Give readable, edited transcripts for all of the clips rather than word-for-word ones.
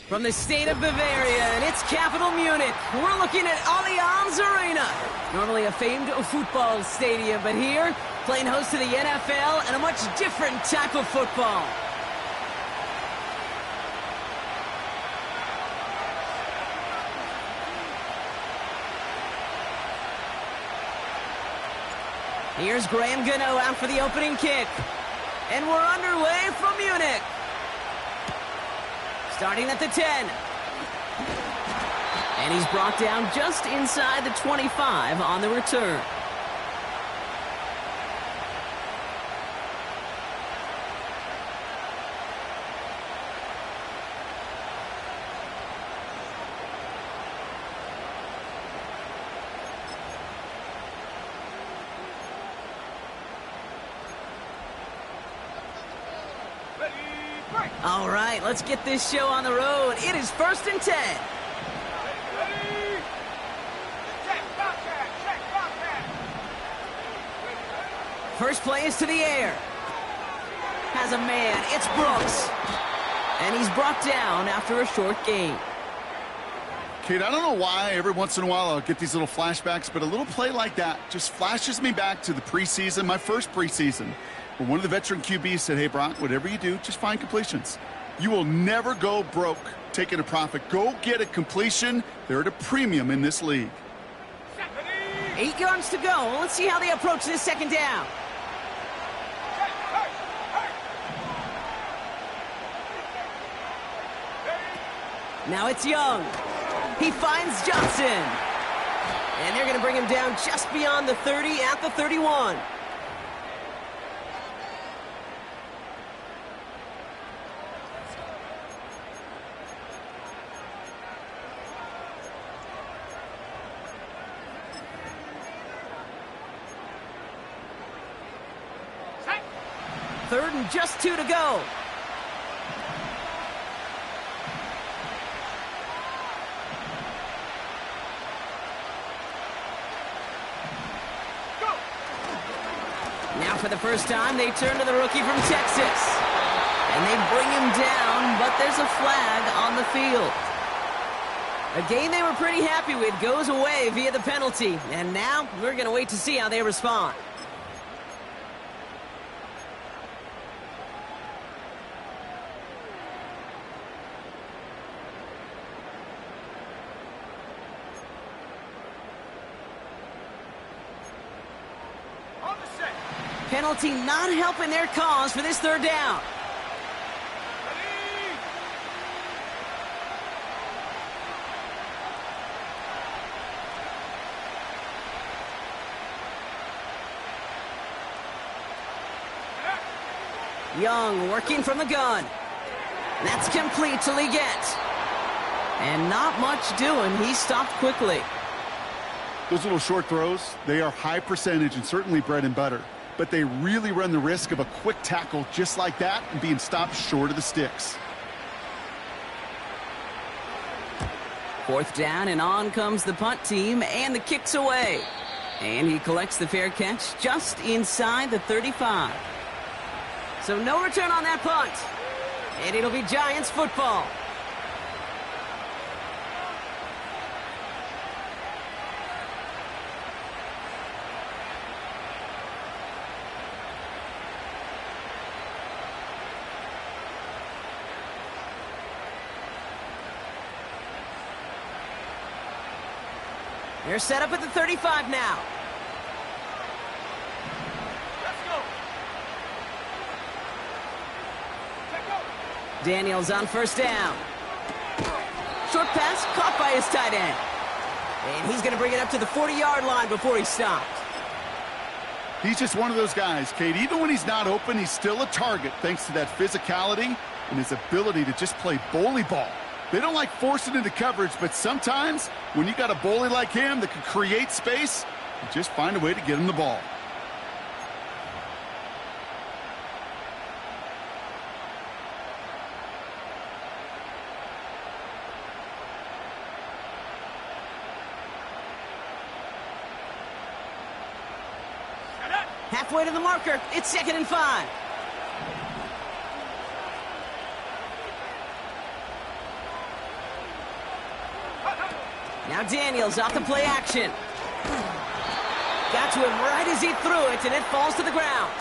From the state of Bavaria and its capital, Munich, we're looking at Allianz Arena. Normally a famed football stadium, but here, playing host to the NFL and a much different type of football. Here's Graham Gano out for the opening kick. And we're underway from Munich. Starting at the 10. And he's brought down just inside the 25 on the return. All right, let's get this show on the road. It is 1st and 10. First play is to the air. Has a man. It's Brooks. And he's brought down after a short gain. Kate, I don't know why every once in a while I'll get these little flashbacks, but a little play like that just flashes me back to the preseason, my first preseason. When one of the veteran QBs said, hey, Brock, whatever you do, just find completions. You will never go broke taking a profit. Go get a completion. They're at a premium in this league. 8 yards to go. Let's see how they approach this second down. Now it's Young. He finds Johnson. And they're going to bring him down just beyond the 30 at the 31. Third and just 2 to go. Now for the first time, they turn to the rookie from Texas. And they bring him down, but there's a flag on the field. A game they were pretty happy with goes away via the penalty. And now we're going to wait to see how they respond. Penalty not helping their cause for this third down. Young working from the gun. That's complete to Leggett. And not much doing. He stopped quickly. Those little short throws, they are high percentage and certainly bread and butter. But they really run the risk of a quick tackle just like that and being stopped short of the sticks. 4th down, and on comes the punt team, and the kick's away. And he collects the fair catch just inside the 35. So no return on that punt. And it'll be Giants football. They're set up at the 35 now. Let's go. Daniels on first down. Short pass caught by his tight end. And he's going to bring it up to the 40-yard line before he stopped. He's just one of those guys, Kate. Even when he's not open, he's still a target thanks to that physicality and his ability to just play bully ball. They don't like forcing into coverage, but sometimes when you got a bully like him that can create space, you just find a way to get him the ball. Halfway to the marker. It's 2nd and 5. Now Daniels off the play action. Got to him right as he threw it, and it falls to the ground.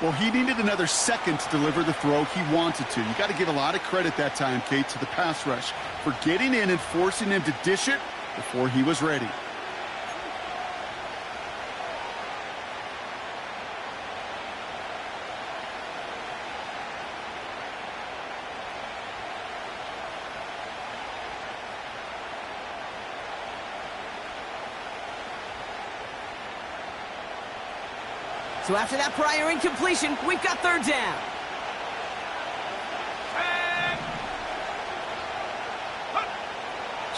Well, he needed another second to deliver the throw he wanted to. You got to give a lot of credit that time, Kate, to the pass rush for getting in and forcing him to dish it before he was ready. So after that prior incompletion, we've got third down.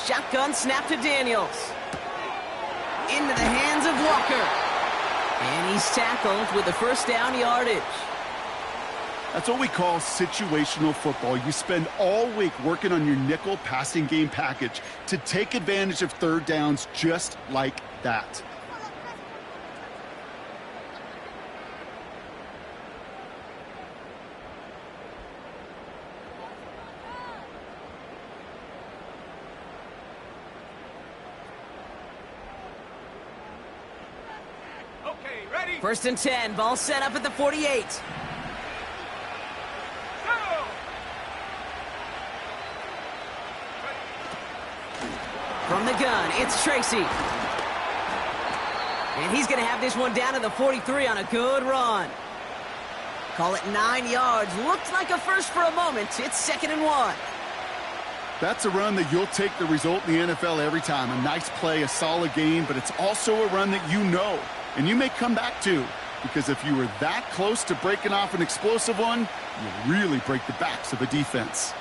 Shotgun snap to Daniels. Into the hands of Walker. And he's tackled with the first down yardage. That's what we call situational football. You spend all week working on your nickel passing game package to take advantage of third downs just like that. First and 10, ball set up at the 48. From the gun, it's Tracy. And he's going to have this one down to the 43 on a good run. Call it 9 yards. Looked like a first for a moment. It's 2nd and 1. That's a run that you'll take the result in the NFL every time. A nice play, a solid game, but it's also a run that you know and you may come back to, because if you were that close to breaking off an explosive one, you really break the backs of a defense.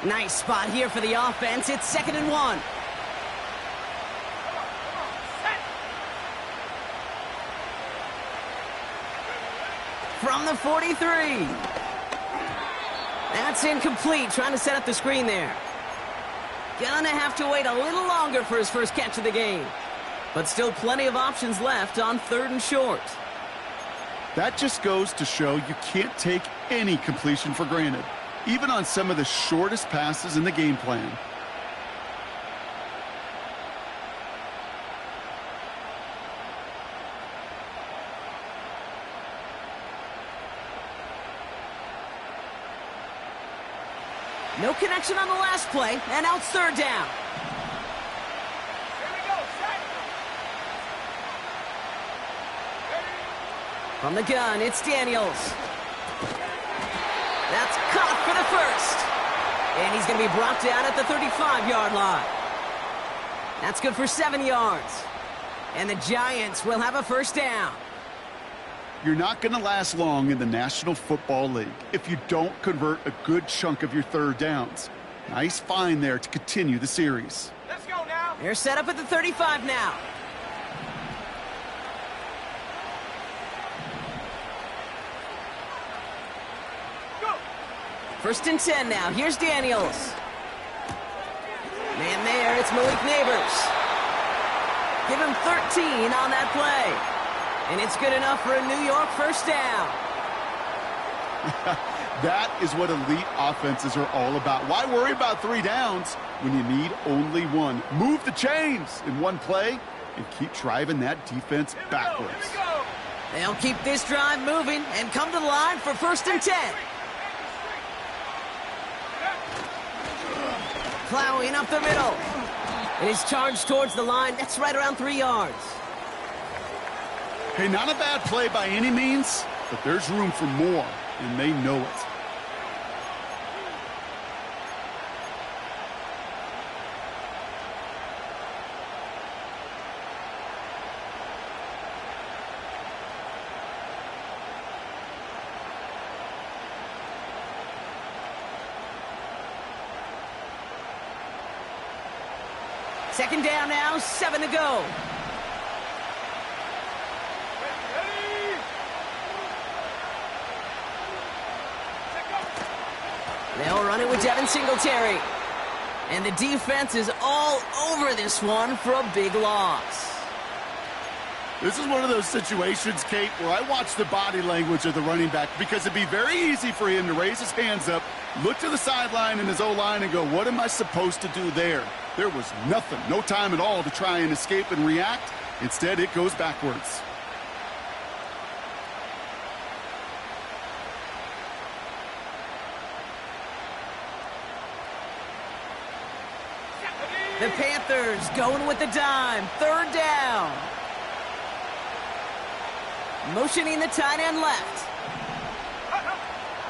Nice spot here for the offense. It's 2nd and 1. From the 43. That's incomplete. Trying to set up the screen there. Gonna have to wait a little longer for his first catch of the game. But still plenty of options left on 3rd and short. That just goes to show you can't take any completion for granted, even on some of the shortest passes in the game plan. No connection on the last play, and now it's 3rd down. From the gun, it's Daniels. That's caught for the first. And he's going to be brought down at the 35-yard line. That's good for 7 yards. And the Giants will have a first down. You're not going to last long in the National Football League if you don't convert a good chunk of your third downs. Nice find there to continue the series. Let's go now. They're set up at the 35 now. First and 10 now. Here's Daniels. Man there, it's Malik Neighbors. Give him 13 on that play. And it's good enough for a New York first down. That is what elite offenses are all about. Why worry about 3 downs when you need only 1? Move the chains in one play and keep driving that defense backwards. They'll keep this drive moving and come to the line for first and 10. Plowing up the middle. It is charged towards the line. That's right around 3 yards. Hey, not a bad play by any means, but there's room for more, and they know it. Second down now, 7 to go. They'll run it with Devin Singletary. And the defense is all over this one for a big loss. This is one of those situations, Kate, where I watch the body language of the running back because it'd be very easy for him to raise his hands up, look to the sideline in his O-line and go, what am I supposed to do there? There was nothing, no time at all to try and escape and react. Instead, it goes backwards. The Panthers going with the dime. Third down. Motioning the tight end left.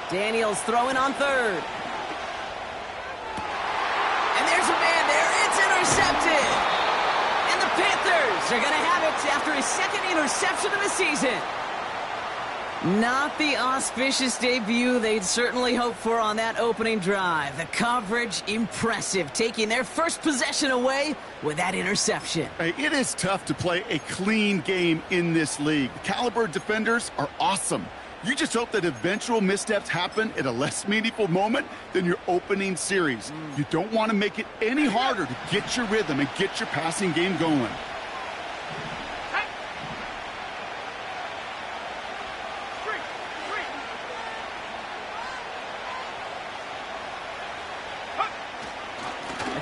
Daniels throwing on third. And there's a man there. It's intercepted. And the Panthers are going to have it after his second interception of the season. Not the auspicious debut they'd certainly hoped for on that opening drive. The coverage, impressive, taking their first possession away with that interception. Hey, it is tough to play a clean game in this league. The caliber defenders are awesome. You just hope that eventual missteps happen at a less meaningful moment than your opening series. You don't want to make it any harder to get your rhythm and get your passing game going.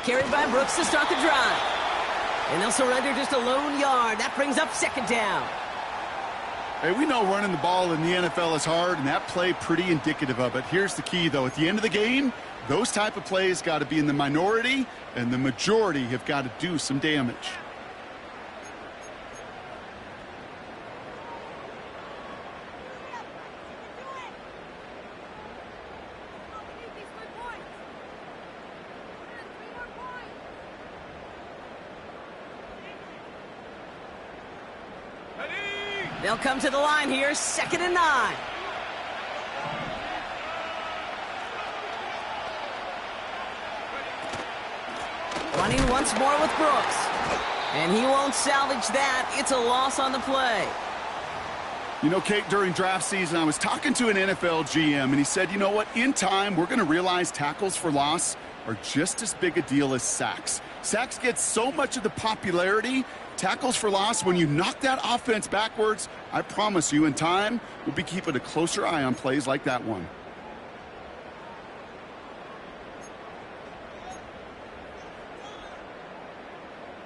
Carried by Brooks to start the drive. And they'll surrender just a lone yard. That brings up second down. Hey, we know running the ball in the NFL is hard, and that play pretty indicative of it. Here's the key, though. At the end of the game, those type of plays got to be in the minority, and the majority have got to do some damage. They'll come to the line here, 2nd and 9. Running once more with Brooks. And he won't salvage that. It's a loss on the play. You know, Kate, during draft season, I was talking to an NFL GM, and he said, you know what, in time, we're going to realize tackles for loss are just as big a deal as sacks. Sacks get so much of the popularity. Tackles for loss, when you knock that offense backwards, I promise you, in time, we'll be keeping a closer eye on plays like that one.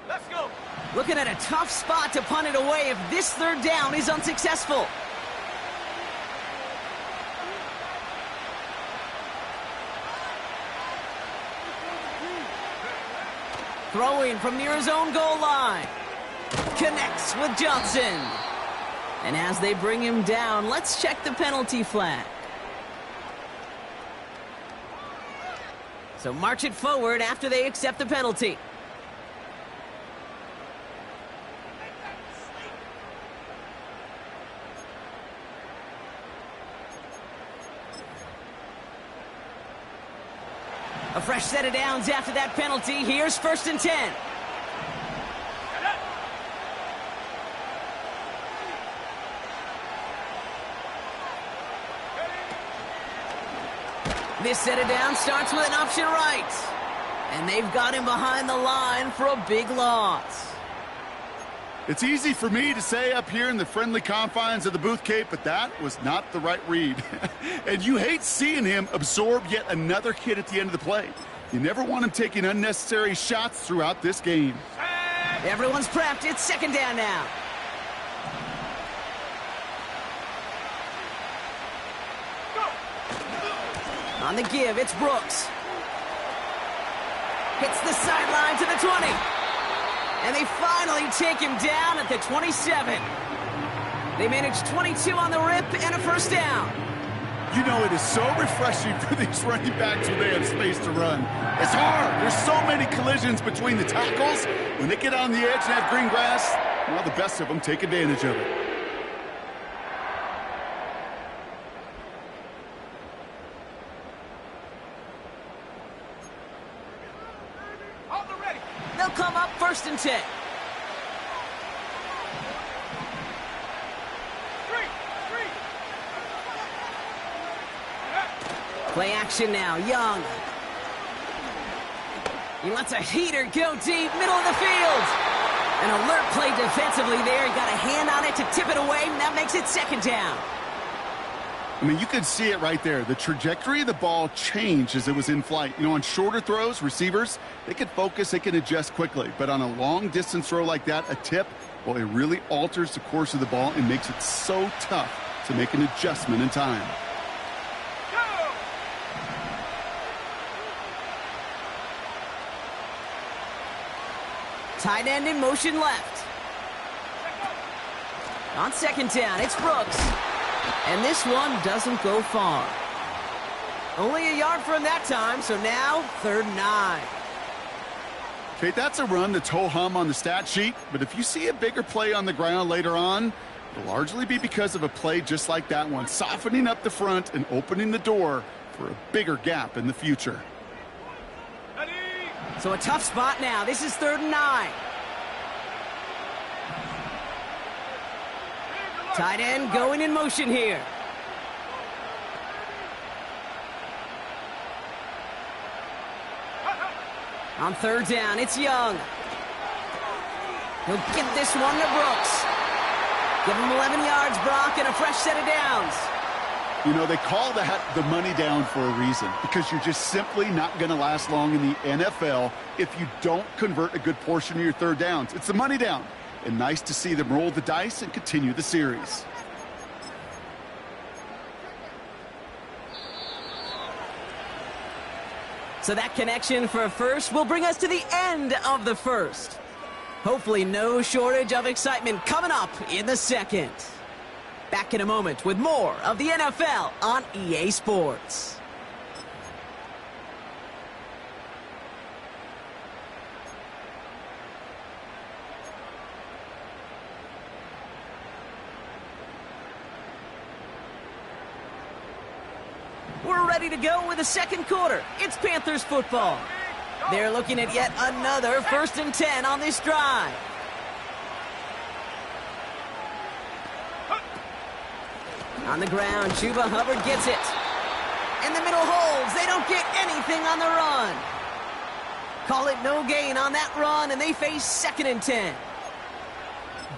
Let's go. Looking at a tough spot to punt it away if this third down is unsuccessful. Throwing from near his own goal line. Connects with Johnson. And as they bring him down, let's check the penalty flag. So march it forward after they accept the penalty. A fresh set of downs after that penalty. Here's 1st and 10. This set of downs starts with an option right. And they've got him behind the line for a big loss. It's easy for me to say up here in the friendly confines of the booth, Kate, but that was not the right read. And you hate seeing him absorb yet another hit at the end of the play. You never want him taking unnecessary shots throughout this game. Everyone's prepped. It's 2nd down now. On the give, it's Brooks. Hits the sideline to the 20. And they finally take him down at the 27. They managed 22 on the rip and a 1st down. You know, it is so refreshing for these running backs when they have space to run. It's hard. There's so many collisions between the tackles. When they get on the edge and have green grass, well, the best of them take advantage of it. They'll come up 1st and 10. Play action now, Young. He lets a heater go deep, middle of the field. And alert play defensively there. He got a hand on it to tip it away, and that makes it second down. I mean, you can see it right there. The trajectory of the ball changed as it was in flight. You know, on shorter throws, receivers, they can focus, they can adjust quickly. But on a long-distance throw like that, a tip, well, it really alters the course of the ball and makes it so tough to make an adjustment in time. Tight end in motion left. On second down, it's Brooks. And this one doesn't go far. Only a yard from that time, so now 3rd and 9. Okay, that's a run that's ho-hum on the stat sheet, but if you see a bigger play on the ground later on, it'll largely be because of a play just like that one, softening up the front and opening the door for a bigger gap in the future. So a tough spot now. This is 3rd and 9. Tight end going in motion here. On 3rd down, it's Young. He'll get this one to Brooks. Give him 11 yards, Brock, and a fresh set of downs. You know, they call that the money down for a reason, because you're just simply not going to last long in the NFL if you don't convert a good portion of your 3rd downs. It's the money down. And nice to see them roll the dice and continue the series. So that connection for a first will bring us to the end of the first. Hopefully no shortage of excitement coming up in the second. Back in a moment with more of the NFL on EA Sports. We're ready to go with the second quarter. It's Panthers football. They're looking at yet another 1st and 10 on this drive. On the ground, Chuba Hubbard gets it. In the middle holds. They don't get anything on the run. Call it no gain on that run, and they face 2nd and 10.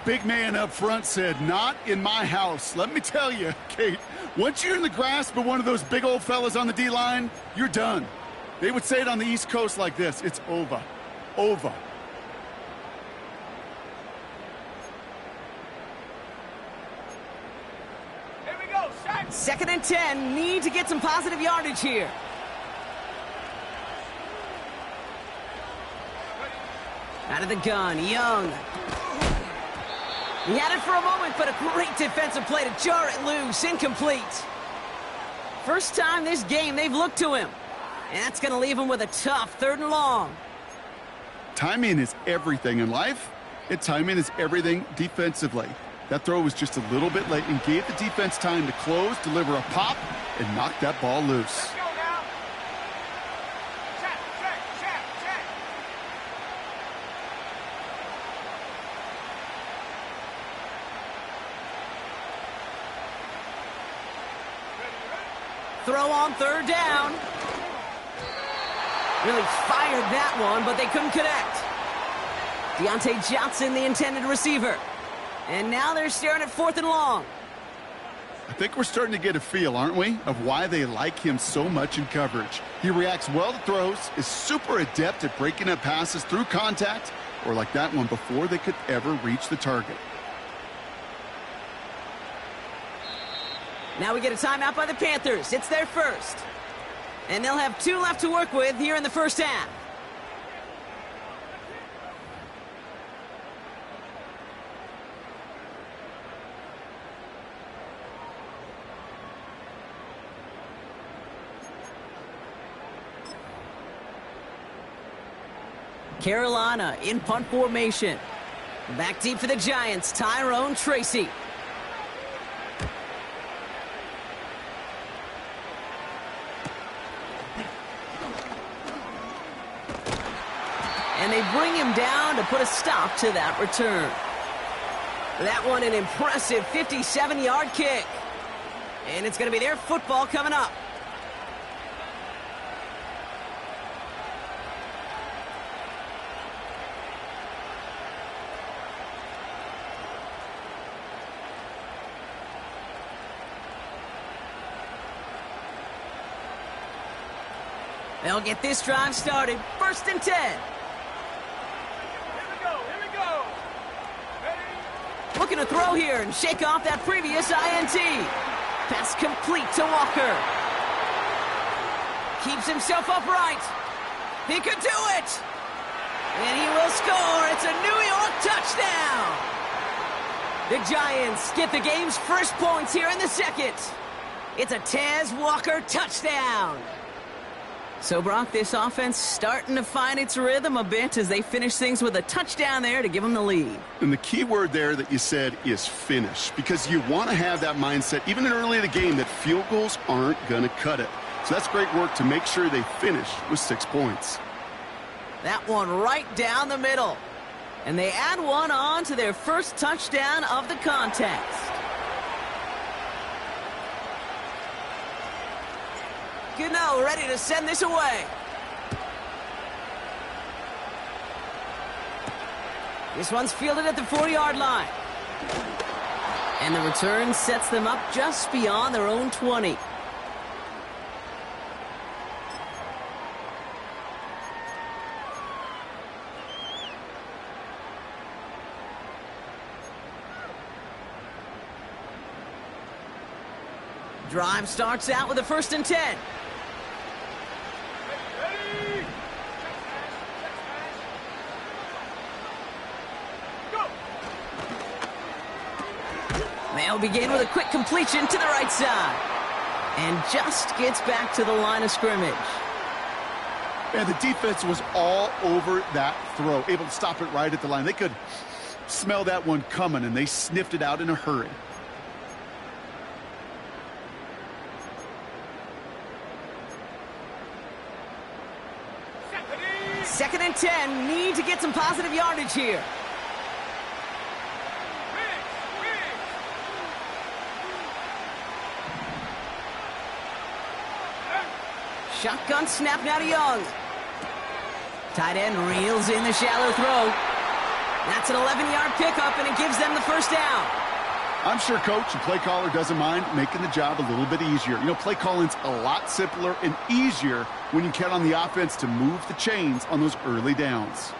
Big man up front said, not in my house. Let me tell you, Kate, once you're in the grasp of one of those big old fellas on the D-line, you're done. They would say it on the East Coast like this: it's over. Over. Here we go, set. 2nd and 10, need to get some positive yardage here. Out of the gun, Young. He had it for a moment, but a great defensive play to jar it loose. Incomplete. First time this game they've looked to him. And that's going to leave him with a tough 3rd and long. Timing is everything in life, and timing is everything defensively. That throw was just a little bit late and gave the defense time to close, deliver a pop, and knock that ball loose. Go now. Check. Throw on 3rd down. Really fired that one, but they couldn't connect. Deontay Johnson, the intended receiver. And now they're staring at 4th and long. I think we're starting to get a feel, aren't we, of why they like him so much in coverage. He reacts well to throws, is super adept at breaking up passes through contact, or like that one before they could ever reach the target. Now we get a timeout by the Panthers. It's their first. And they'll have 2 left to work with here in the first half. Carolina in punt formation. Back deep for the Giants, Tyrone Tracy. And they bring him down to put a stop to that return. That one an impressive 57-yard kick. And it's going to be their football coming up. They'll get this drive started. 1st and 10. Here we go. Here we go. Ready? Looking to throw here and shake off that previous INT. Pass complete to Walker. Keeps himself upright. He could do it. And he will score. It's a New York touchdown. The Giants get the game's first points here in the second. It's a Tez Walker touchdown. So, Brock, this offense starting to find its rhythm a bit as they finish things with a touchdown there to give them the lead. And the key word there that you said is finish, because you want to have that mindset, even in early in the game, that field goals aren't going to cut it. So that's great work to make sure they finish with 6 points. That one right down the middle. And they add one on to their first touchdown of the contest. Gano ready to send this away. This one's fielded at the 40-yard line. And the return sets them up just beyond their own 20. Drive starts out with a 1st and 10. Ready? Go. They'll begin with a quick completion to the right side. And just gets back to the line of scrimmage. And the defense was all over that throw, able to stop it right at the line. They could smell that one coming, and they sniffed it out in a hurry. Second and 10, need to get some positive yardage here. Shotgun snap now to Young. Tight end reels in the shallow throw. That's an 11-yard pickup, and it gives them the first down. I'm sure coach and play caller doesn't mind making the job a little bit easier. You know, play calling's a lot simpler and easier when you count on the offense to move the chains on those early downs.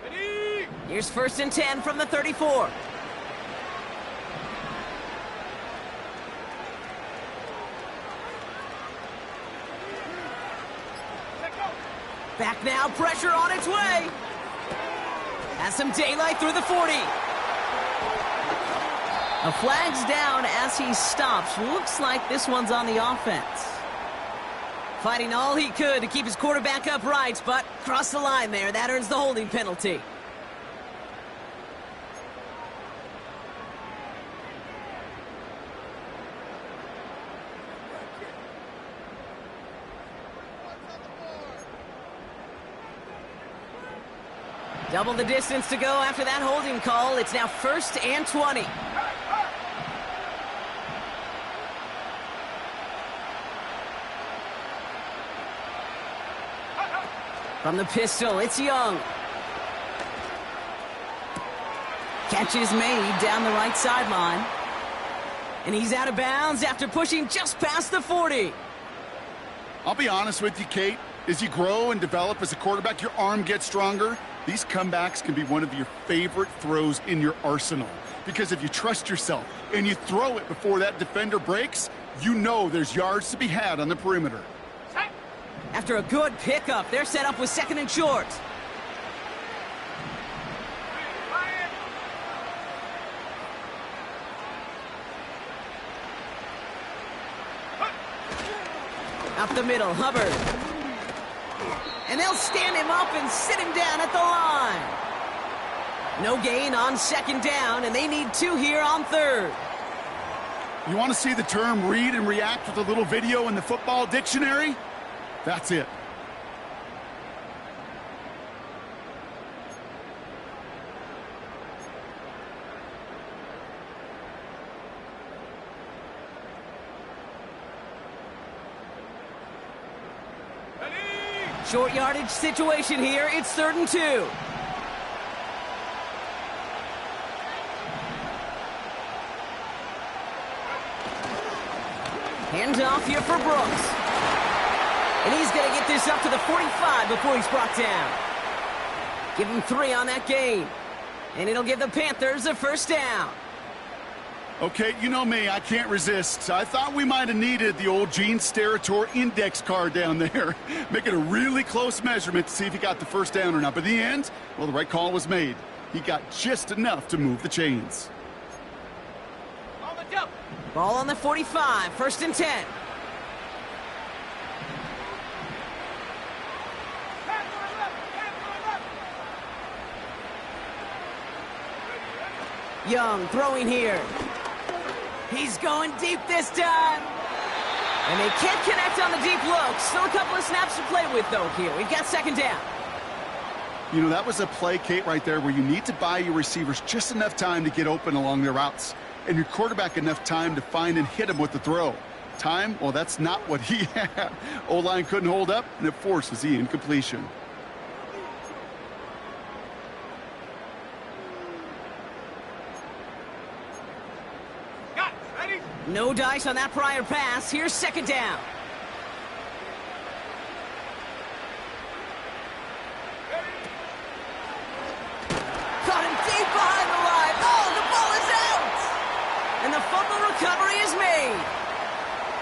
Ready? Here's 1st and 10 from the 34. Back now, pressure on its way. Has some daylight through the 40. A flag's down as he stops. Looks like this one's on the offense. Fighting all he could to keep his quarterback upright, but crossed the line there. That earns the holding penalty. Double the distance to go after that holding call. It's now 1st and 20. From the pistol, it's Young. Catch is made down the right sideline. And he's out of bounds after pushing just past the 40. I'll be honest with you, Kate. As you grow and develop as a quarterback, your arm gets stronger. These comebacks can be one of your favorite throws in your arsenal. Because if you trust yourself and you throw it before that defender breaks, you know there's yards to be had on the perimeter. After a good pickup, they're set up with 2nd and short. Up the middle, Hubbard. And they'll stand him up and sit him down at the line. No gain on 2nd down, and they need 2 here on 3rd. You want to see the term read and react with a little video in the football dictionary? That's it. Short yardage situation here. It's 3rd and 2. Hands off here for Brooks. And he's going to get this up to the 45 before he's brought down. Give him 3 on that gain. And it'll give the Panthers a first down. Okay, you know me, I can't resist. I thought we might have needed the old Gene Steratore index card down there. Making a really close measurement to see if he got the first down or not. But in the end, well, the right call was made. He got just enough to move the chains. On the jump. Ball on the 45, 1st and 10. Young throwing here. He's going deep this time. And they can't connect on the deep look. Still a couple of snaps to play with, though, here. We've got 2nd down. You know, that was a play, Kate, right there where you need to buy your receivers just enough time to get open along their routes. And your quarterback enough time to find and hit him with the throw. Time? Well, that's not what he had. O-line couldn't hold up, and it forces the incompletion. No dice on that prior pass. Here's 2nd down. Caught him deep behind the line. Oh, the ball is out! And the fumble recovery is made.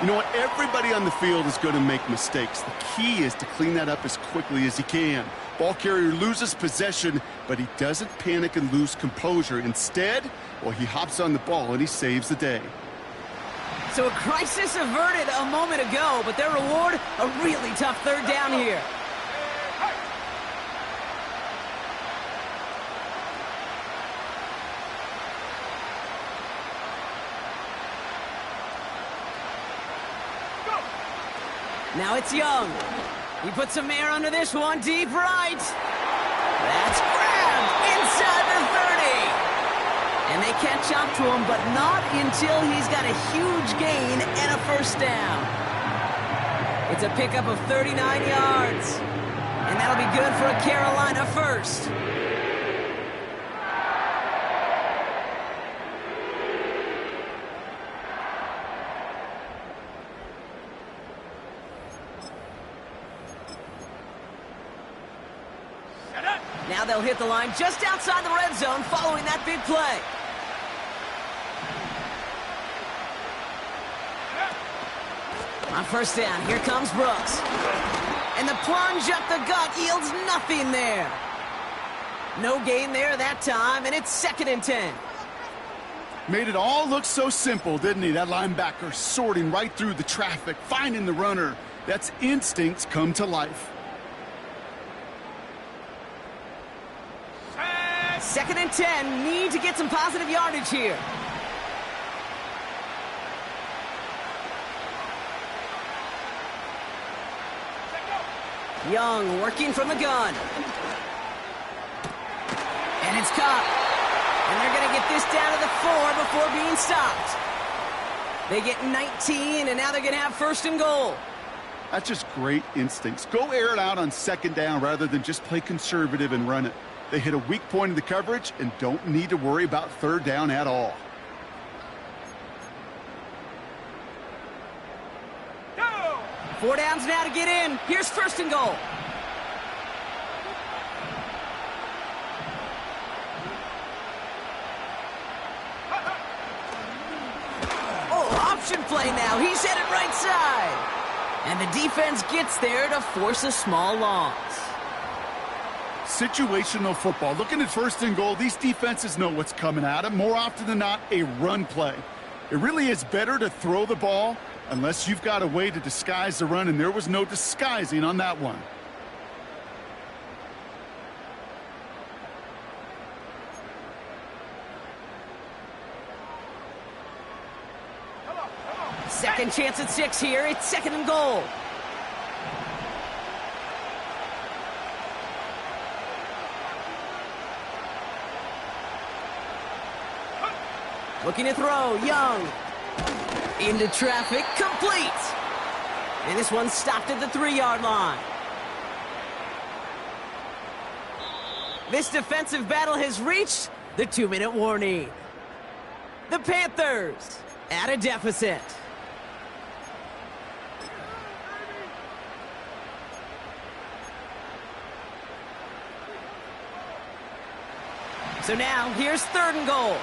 You know what? Everybody on the field is going to make mistakes. The key is to clean that up as quickly as he can. Ball carrier loses possession, but he doesn't panic and lose composure. Instead, well, he hops on the ball and he saves the day. So a crisis averted a moment ago, but their reward, a really tough 3rd down here. Now it's Young. He puts some air under this one, deep right. That's grabbed inside the 30. And they catch up to him, but not until he's got a huge gain and a first down. It's a pickup of 39 yards. And that'll be good for a Carolina first. Now they'll hit the line just outside the red zone following that big play. On 1st down, here comes Brooks. And the plunge up the gut yields nothing there. No gain there that time, and it's 2nd and 10. Made it all look so simple, didn't he? That linebacker sorting right through the traffic, finding the runner. That's instincts come to life. 2nd and 10, need to get some positive yardage here. Young working from the gun. And it's caught. And they're going to get this down to the 4 before being stopped. They get 19, and now they're going to have 1st and goal. That's just great instincts. Go air it out on 2nd down rather than just play conservative and run it. They hit a weak point in the coverage and don't need to worry about 3rd down at all. Go! 4 downs now to get in. Here's 1st and goal. Oh, option play now. He's headed right side. And the defense gets there to force a small loss. Situational football. Looking at 1st and goal, these defenses know what's coming at them. More often than not, a run play. It really is better to throw the ball unless you've got a way to disguise the run, and there was no disguising on that one. Second chance at 6 here. It's 2nd and goal. Looking to throw, Young. Into traffic, complete. And this one stopped at the 3-yard line. This defensive battle has reached the 2-minute warning. The Panthers at a deficit. So now, here's 3rd and goal.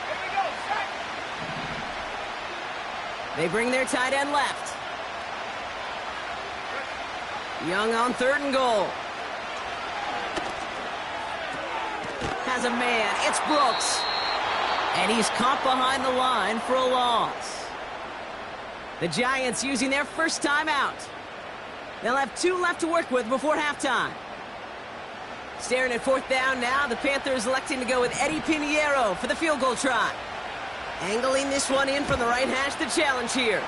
Here we go. Set. They bring their tight end left. Young on 3rd and goal. Has a man. It's Brooks. And he's caught behind the line for a loss. The Giants using their first timeout. They'll have 2 left to work with before halftime. Staring at 4th down now, the Panthers electing to go with Eddie Pinheiro for the field goal try. Angling this one in from the right hash, the challenge here.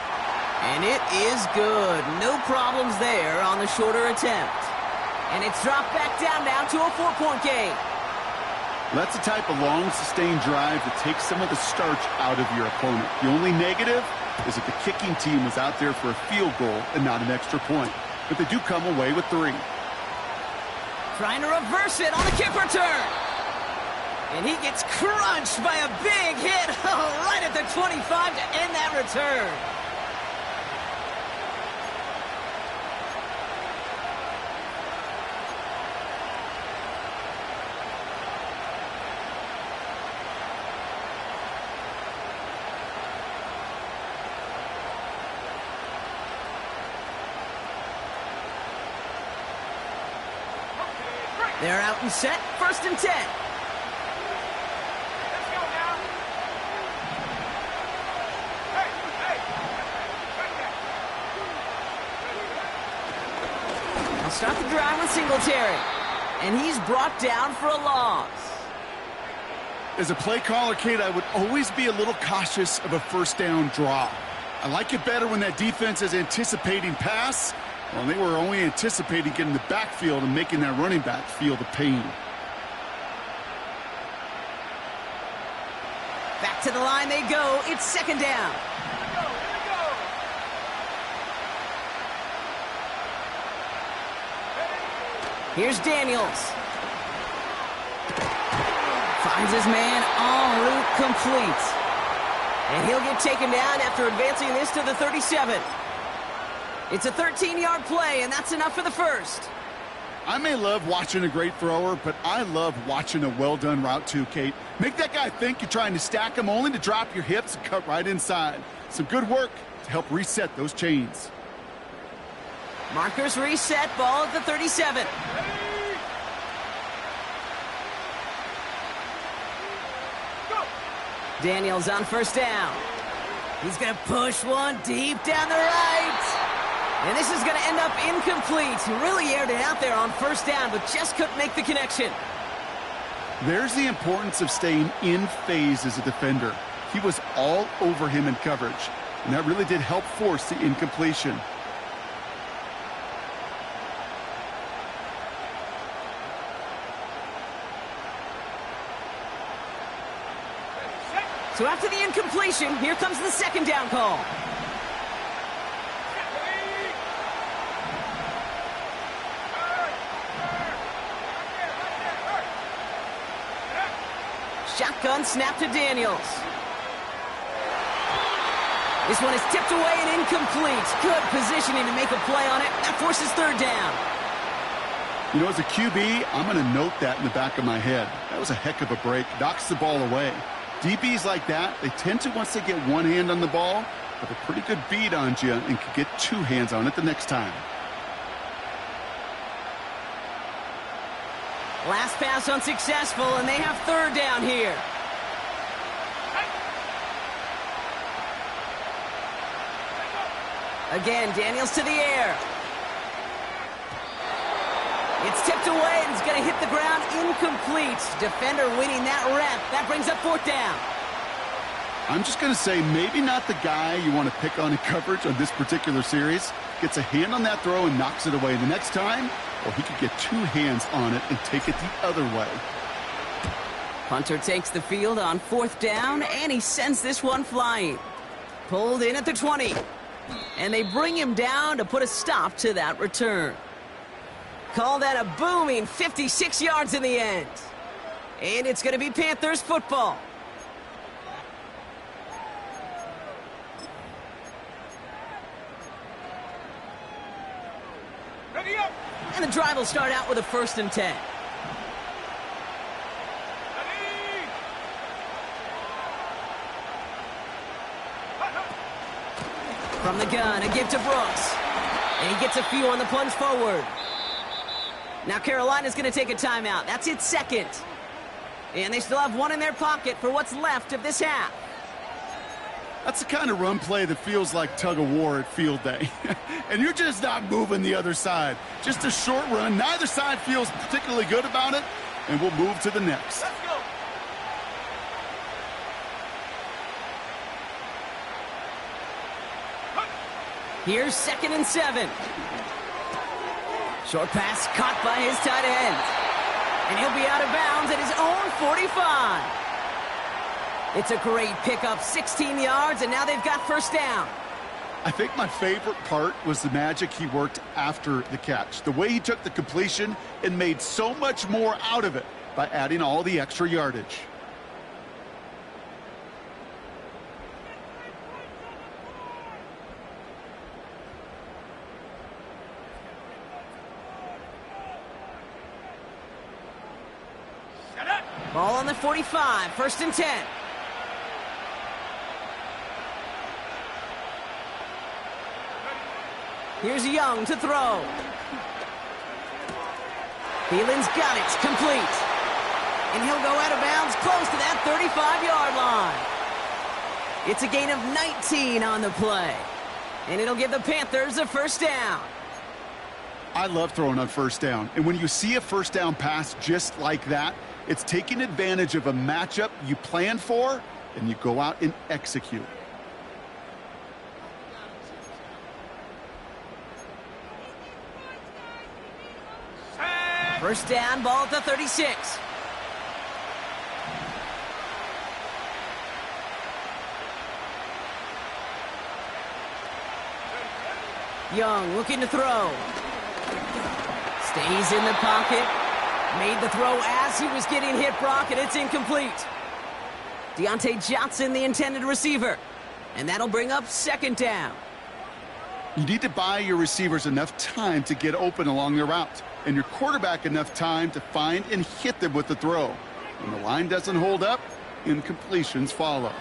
And it is good. No problems there on the shorter attempt. And it's dropped back down now to a 4-point game. That's the type of long, sustained drive that takes some of the starch out of your opponent. The only negative is that the kicking team was out there for a field goal and not an extra point. But they do come away with 3. Trying to reverse it on the kick return. And he gets crunched by a big hit right at the 25 to end that return. They're out and set, 1st and 10. Let's go now. Hey, hey. Right there. They'll start the drive with Singletary. And he's brought down for a loss. As a play caller, Kate, I would always be a little cautious of a 1st down draw. I like it better when that defense is anticipating pass. Well, they were only anticipating getting the backfield and making that running back feel the pain. Back to the line they go. It's 2nd down. Here we go. Here's Daniels. Finds his man en route complete. And he'll get taken down after advancing this to the 37. It's a 13-yard play, and that's enough for the 1st. I may love watching a great thrower, but I love watching a well-done route too, Kate. Make that guy think you're trying to stack him only to drop your hips and cut right inside. Some good work to help reset those chains. Markers reset, ball at the 37. Go. Daniels on 1st down. He's going to push one deep down the right. And this is going to end up incomplete. He really aired it out there on 1st down, but just couldn't make the connection. There's the importance of staying in phase as a defender. He was all over him in coverage, and that really did help force the incompletion. So after the incompletion, here comes the 2nd down call. Shotgun snap to Daniels. This one is tipped away and incomplete. Good positioning to make a play on it. That forces 3rd down. You know, as a QB, I'm going to note that in the back of my head. That was a heck of a break. Knocks the ball away. DBs like that, they tend to, once they get one hand on the ball, have a pretty good beat on you and can get 2 hands on it the next time. Last pass unsuccessful, and they have 3rd down here. Again, Daniels to the air. It's tipped away, and it's going to hit the ground incomplete. Defender winning that rep. That brings up 4th down. I'm just going to say maybe not the guy you want to pick on in coverage on this particular series. Gets a hand on that throw and knocks it away. The next time, or he could get 2 hands on it and take it the other way. Punter takes the field on 4th down, and he sends this one flying. Pulled in at the 20. And they bring him down to put a stop to that return. Call that a booming 56 yards in the end. And it's going to be Panthers football. Ready up. And the drive will start out with a 1st and 10. Ready. From the gun, a give to Brooks. And he gets a few on the plunge forward. Now Carolina's going to take a timeout. That's its 2nd. And they still have 1 in their pocket for what's left of this half. That's the kind of run play that feels like tug of war at field day. And you're just not moving the other side. Just a short run. Neither side feels particularly good about it. And we'll move to the next. Let's go. Here's 2nd and 7. Short pass caught by his tight end. And he'll be out of bounds at his own 45. It's a great pickup, 16 yards, and now they've got 1st down. I think my favorite part was the magic he worked after the catch. The way he took the completion and made so much more out of it by adding all the extra yardage. Shut up. Ball on the 45, 1st and 10. Here's Young to throw. Thielen's got it, complete. And he'll go out of bounds close to that 35-yard line. It's a gain of 19 on the play. And it'll give the Panthers a 1st down. I love throwing on 1st down. And when you see a 1st down pass just like that, it's taking advantage of a matchup you planned for, and you go out and execute. Set. 1st down, ball at the 36. Young looking to throw. Stays in the pocket. Made the throw as he was getting hit, Brock, and it's incomplete. Deontay Johnson, the intended receiver. And that'll bring up 2nd down. You need to buy your receivers enough time to get open along their route, and your quarterback enough time to find and hit them with the throw. When the line doesn't hold up, incompletions follow.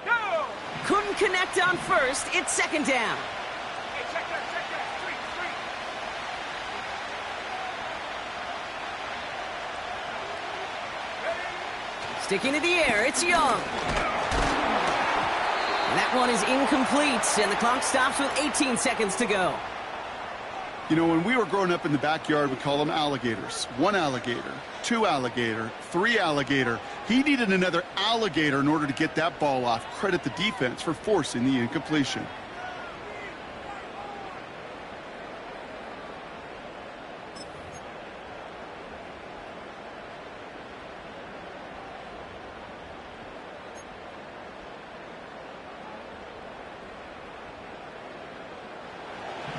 Go. Couldn't connect on 1st. It's 2nd down. Hey, check that. Street. Sticking to the air, it's Young. And that one is incomplete, and the clock stops with 18 seconds to go. You know, when we were growing up in the backyard, we call them alligators. 1 alligator, 2 alligator, 3 alligator. He needed another alligator in order to get that ball off. Credit the defense for forcing the incompletion.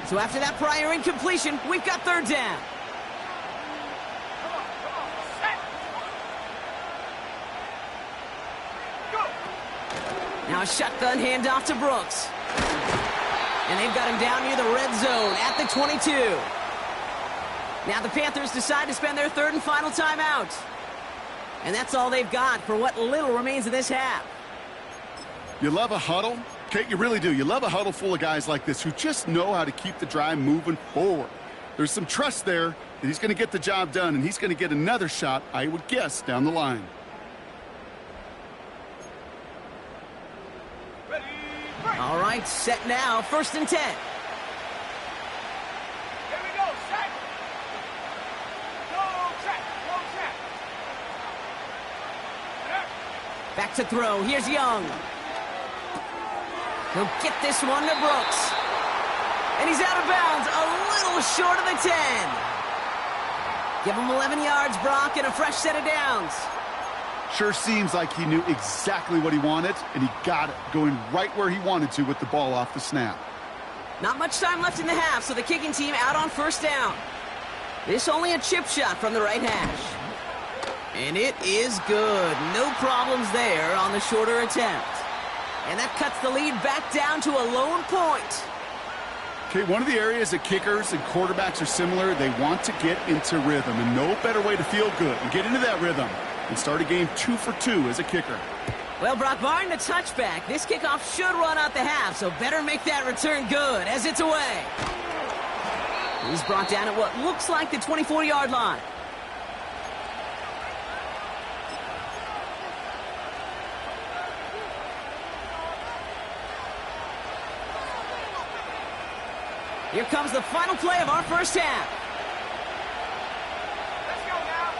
So after that prior incompletion, we've got 3rd down. Come on. Set. Go. Now a shotgun handoff to Brooks. And they've got him down near the red zone at the 22. Now the Panthers decide to spend their 3rd and final timeout. And that's all they've got for what little remains of this half. You love a huddle? Okay, you really do. You love a huddle full of guys like this who just know how to keep the drive moving forward. There's some trust there that he's going to get the job done, and he's going to get another shot, I would guess, down the line. Ready. Break. All right, set now, 1st and 10. Here we go. Set. Go set. Back to throw. Here's Young. He'll get this one to Brooks. And he's out of bounds, a little short of the 10. Give him 11 yards, Brock, and a fresh set of downs. Sure seems like he knew exactly what he wanted, and he got it, going right where he wanted to with the ball off the snap. Not much time left in the half, so the kicking team out on first down. This only a chip shot from the right hash. And it is good. No problems there on the shorter attempt. And that cuts the lead back down to a lone point. Okay, one of the areas that kickers and quarterbacks are similar, they want to get into rhythm. And no better way to feel good and get into that rhythm and start a game 2 for 2 as a kicker. Well, Brock, barring the touchback, this kickoff should run out the half, so better make that return good as it's away. He's brought down at what looks like the 24-yard line. Here comes the final play of our first half. Let's go now.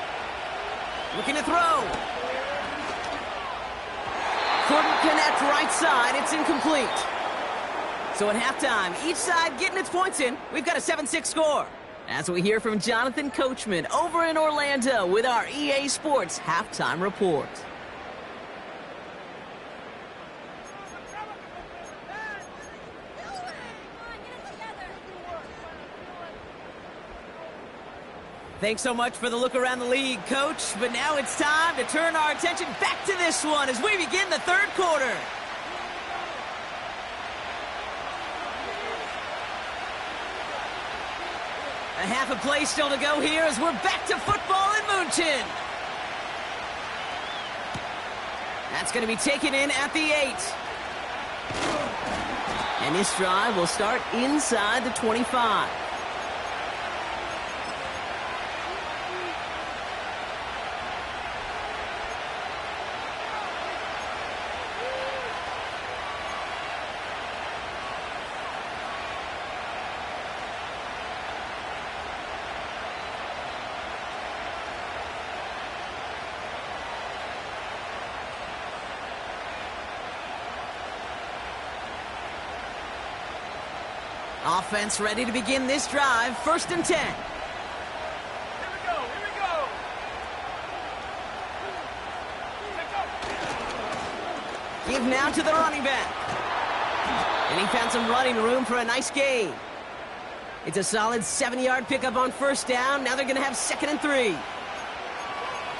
Looking to throw. Couldn't connect right side. It's incomplete. So at halftime, each side getting its points in. We've got a 7-6 score. As we hear from Jonathan Coachman over in Orlando with our EA Sports halftime report. Thanks so much for the look around the league, Coach. But now it's time to turn our attention back to this one as we begin the third quarter. A half a play still to go here as we're back to football in München. That's going to be taken in at the 8. And this drive will start inside the 25. Offense ready to begin this drive. 1st and 10. Here we go. Here we go. Let's go. Give now to the running back. And he found some running room for a nice gain. It's a solid 7-yard pickup on first down. Now they're going to have 2nd and 3.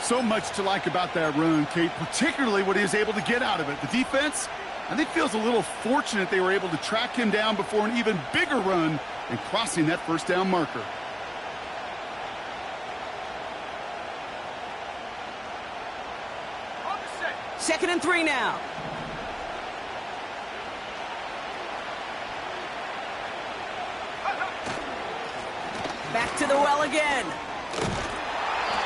So much to like about that run, Kate, particularly what he was able to get out of it. The defense, I think, feels a little fortunate they were able to track him down before an even bigger run and crossing that first down marker. On the set. 2nd and 3 now. Back to the well again.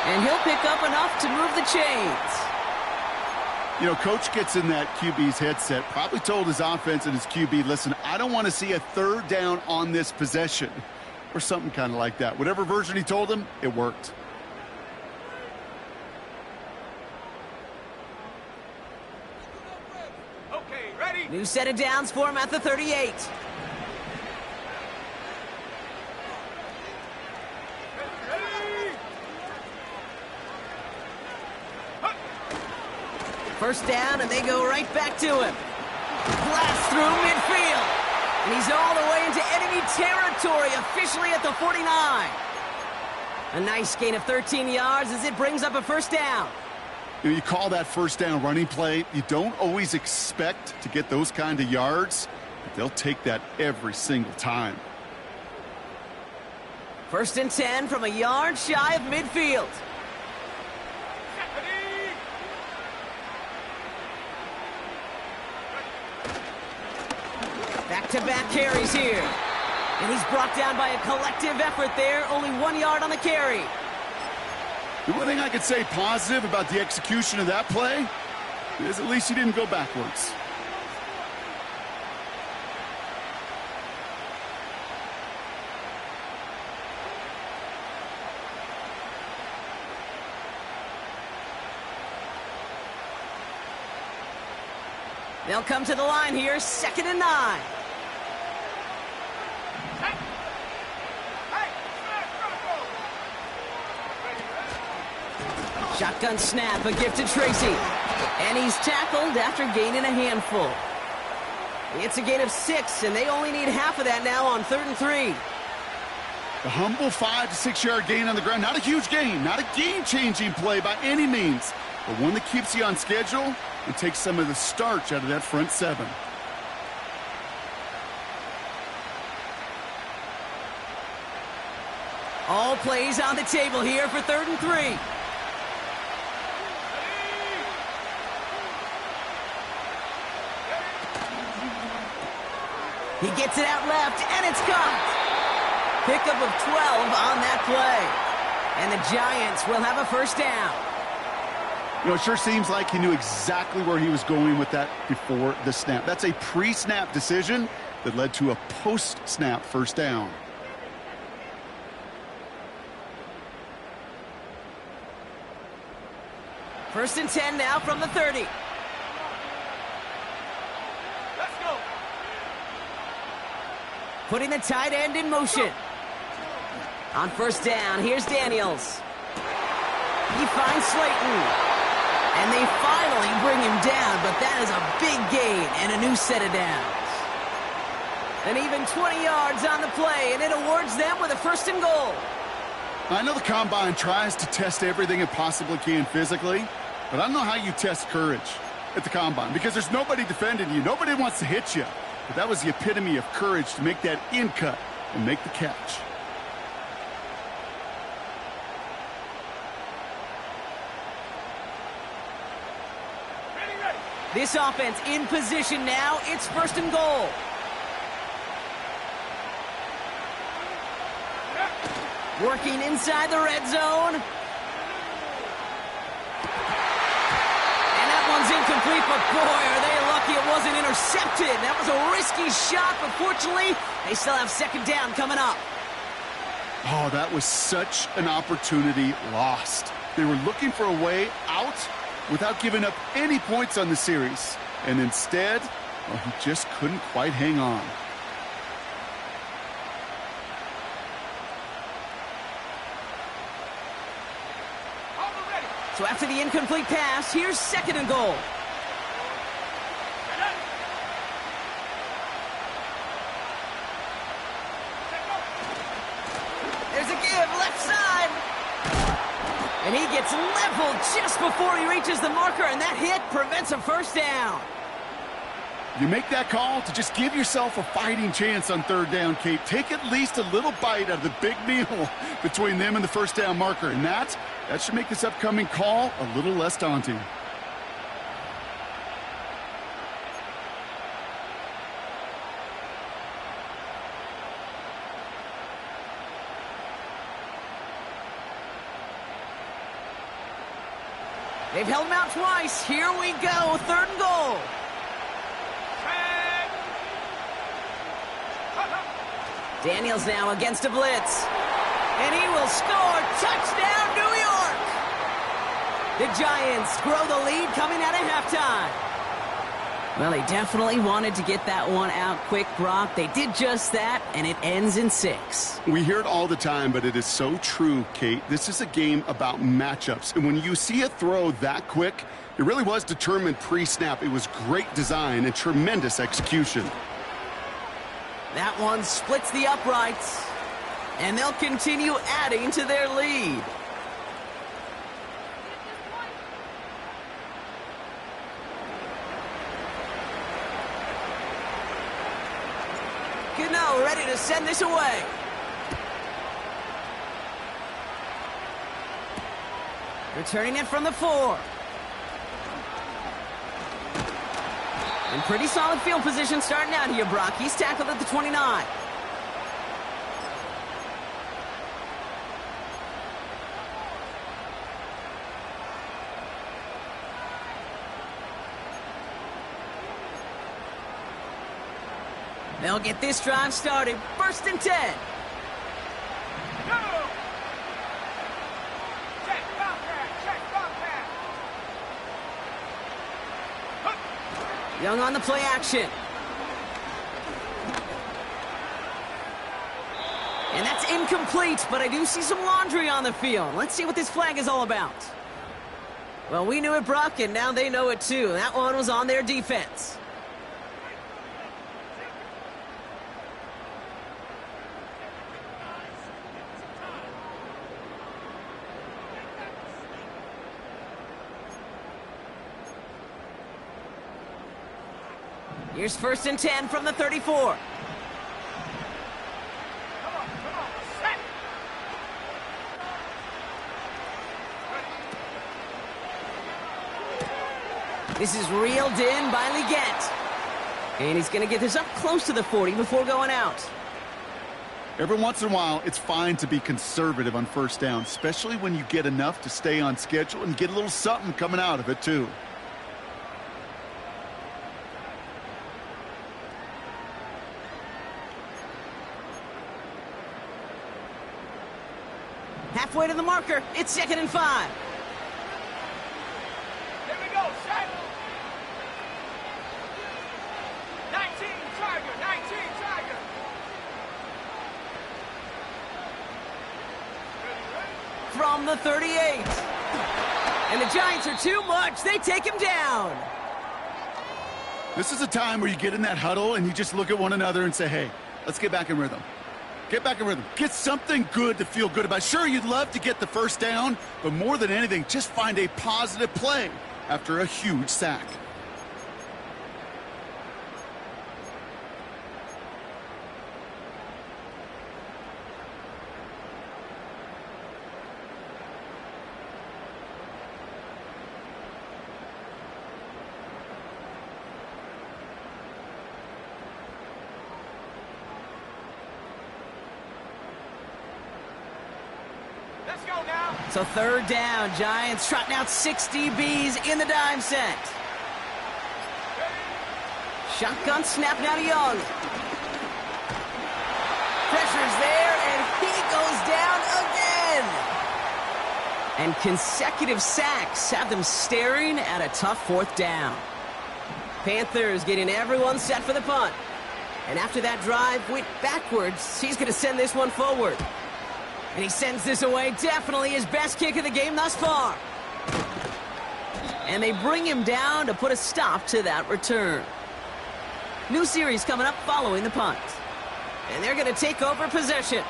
And he'll pick up enough to move the chains. You know, Coach gets in that QB's headset, probably told his offense and his QB, listen, I don't want to see a 3rd down on this possession, or something kind of like that. Whatever version he told him, it worked. Okay, ready? New set of downs for him at the 38. Ready? First down, and they go right back to him. Blast through midfield. And he's all the way into enemy territory, officially at the 49. A nice gain of 13 yards as it brings up a first down. You call that first down running play. You don't always expect to get those kind of yards, but they'll take that every single time. 1st and 10 from a yard shy of midfield. Ready? Back-to-back carries here. And he's brought down by a collective effort there. Only 1 yard on the carry. The one thing I could say positive about the execution of that play is at least he didn't go backwards. They'll come to the line here, 2nd and 9. Shotgun snap, a gift to Tracy. And he's tackled after gaining a handful. It's a gain of 6, and they only need half of that now on 3rd and 3. The humble 5 to 6 yard gain on the ground. Not a huge gain, not a game-changing play by any means, but one that keeps you on schedule and takes some of the starch out of that front 7. All plays on the table here for 3rd and 3. He gets it out left, and it's caught. Pickup of 12 on that play. And the Giants will have a first down. You know, it sure seems like he knew exactly where he was going with that before the snap. That's a pre-snap decision that led to a post-snap first down. First and 10 now from the 30. Let's go. Putting the tight end in motion. On first down, here's Daniels. He finds Slayton. And they finally bring him down, but that is a big gain and a new set of downs. And even 20 yards on the play, and it awards them with a first and goal. I know the Combine tries to test everything it possibly can physically, but I don't know how you test courage at the Combine, because there's nobody defending you. Nobody wants to hit you. But that was the epitome of courage to make that in cut and make the catch. This offense in position now. It's first and goal. Working inside the red zone. And that one's incomplete, but boy, are they lucky it wasn't intercepted. That was a risky shot, but fortunately, they still have second down coming up. Oh, that was such an opportunity lost. They were looking for a way out without giving up any points on the series. And instead, well, he just couldn't quite hang on. So after the incomplete pass, here's second and goal. There's a give, left side. And he gets leveled just before he reaches the marker, and that hit prevents a first down. You make that call to just give yourself a fighting chance on third down, Kate. Take at least a little bite out of the big meal between them and the first down marker, and that should make this upcoming call a little less daunting. They've held him out twice. Here we go, third and goal. Daniels now against a blitz. And he will score. Touchdown, New York! The Giants grow the lead coming out of halftime. Well, they definitely wanted to get that one out quick, Brock. They did just that, and it ends in 6. We hear it all the time, but it is so true, Kate. This is a game about matchups. And when you see a throw that quick, it really was determined pre-snap. It was great design and tremendous execution. That one splits the uprights, and they'll continue adding to their lead. Cano ready to send this away. Returning it from the 4. In pretty solid field position starting out here, Brock. He's tackled at the 29. They'll get this drive started. First and 10. Go! Check, ball pass. Young on the play action. And that's incomplete, but I do see some laundry on the field. Let's see what this flag is all about. Well, we knew it, Brock, and now they know it too. That one was on their defense. Here's 1st and 10 from the 34. Come on, set. This is reeled in by Leggett. And he's going to get this up close to the 40 before going out. Every once in a while, it's fine to be conservative on 1st down, especially when you get enough to stay on schedule and get a little something coming out of it, too. Halfway to the marker. It's 2nd and 5. Here we go, set. 19 Tiger, 19 Tiger. From the 38. And the Giants are too much. They take him down. This is a time where you get in that huddle and you just look at one another and say, hey, let's get back in rhythm. Get back in rhythm. Get something good to feel good about. Sure, you'd love to get the 1st down, but more than anything, just find a positive play after a huge sack. Let's go now. So 3rd down. Giants trotting out 6 DBs in the dime set. Shotgun snap now to Young. Pressure's there, and he goes down again. And consecutive sacks have them staring at a tough 4th down. Panthers getting everyone set for the punt. And after that drive went backwards, he's going to send this one forward. And he sends this away, definitely his best kick of the game thus far. And they bring him down to put a stop to that return. New series coming up following the punt. And they're going to take over possession.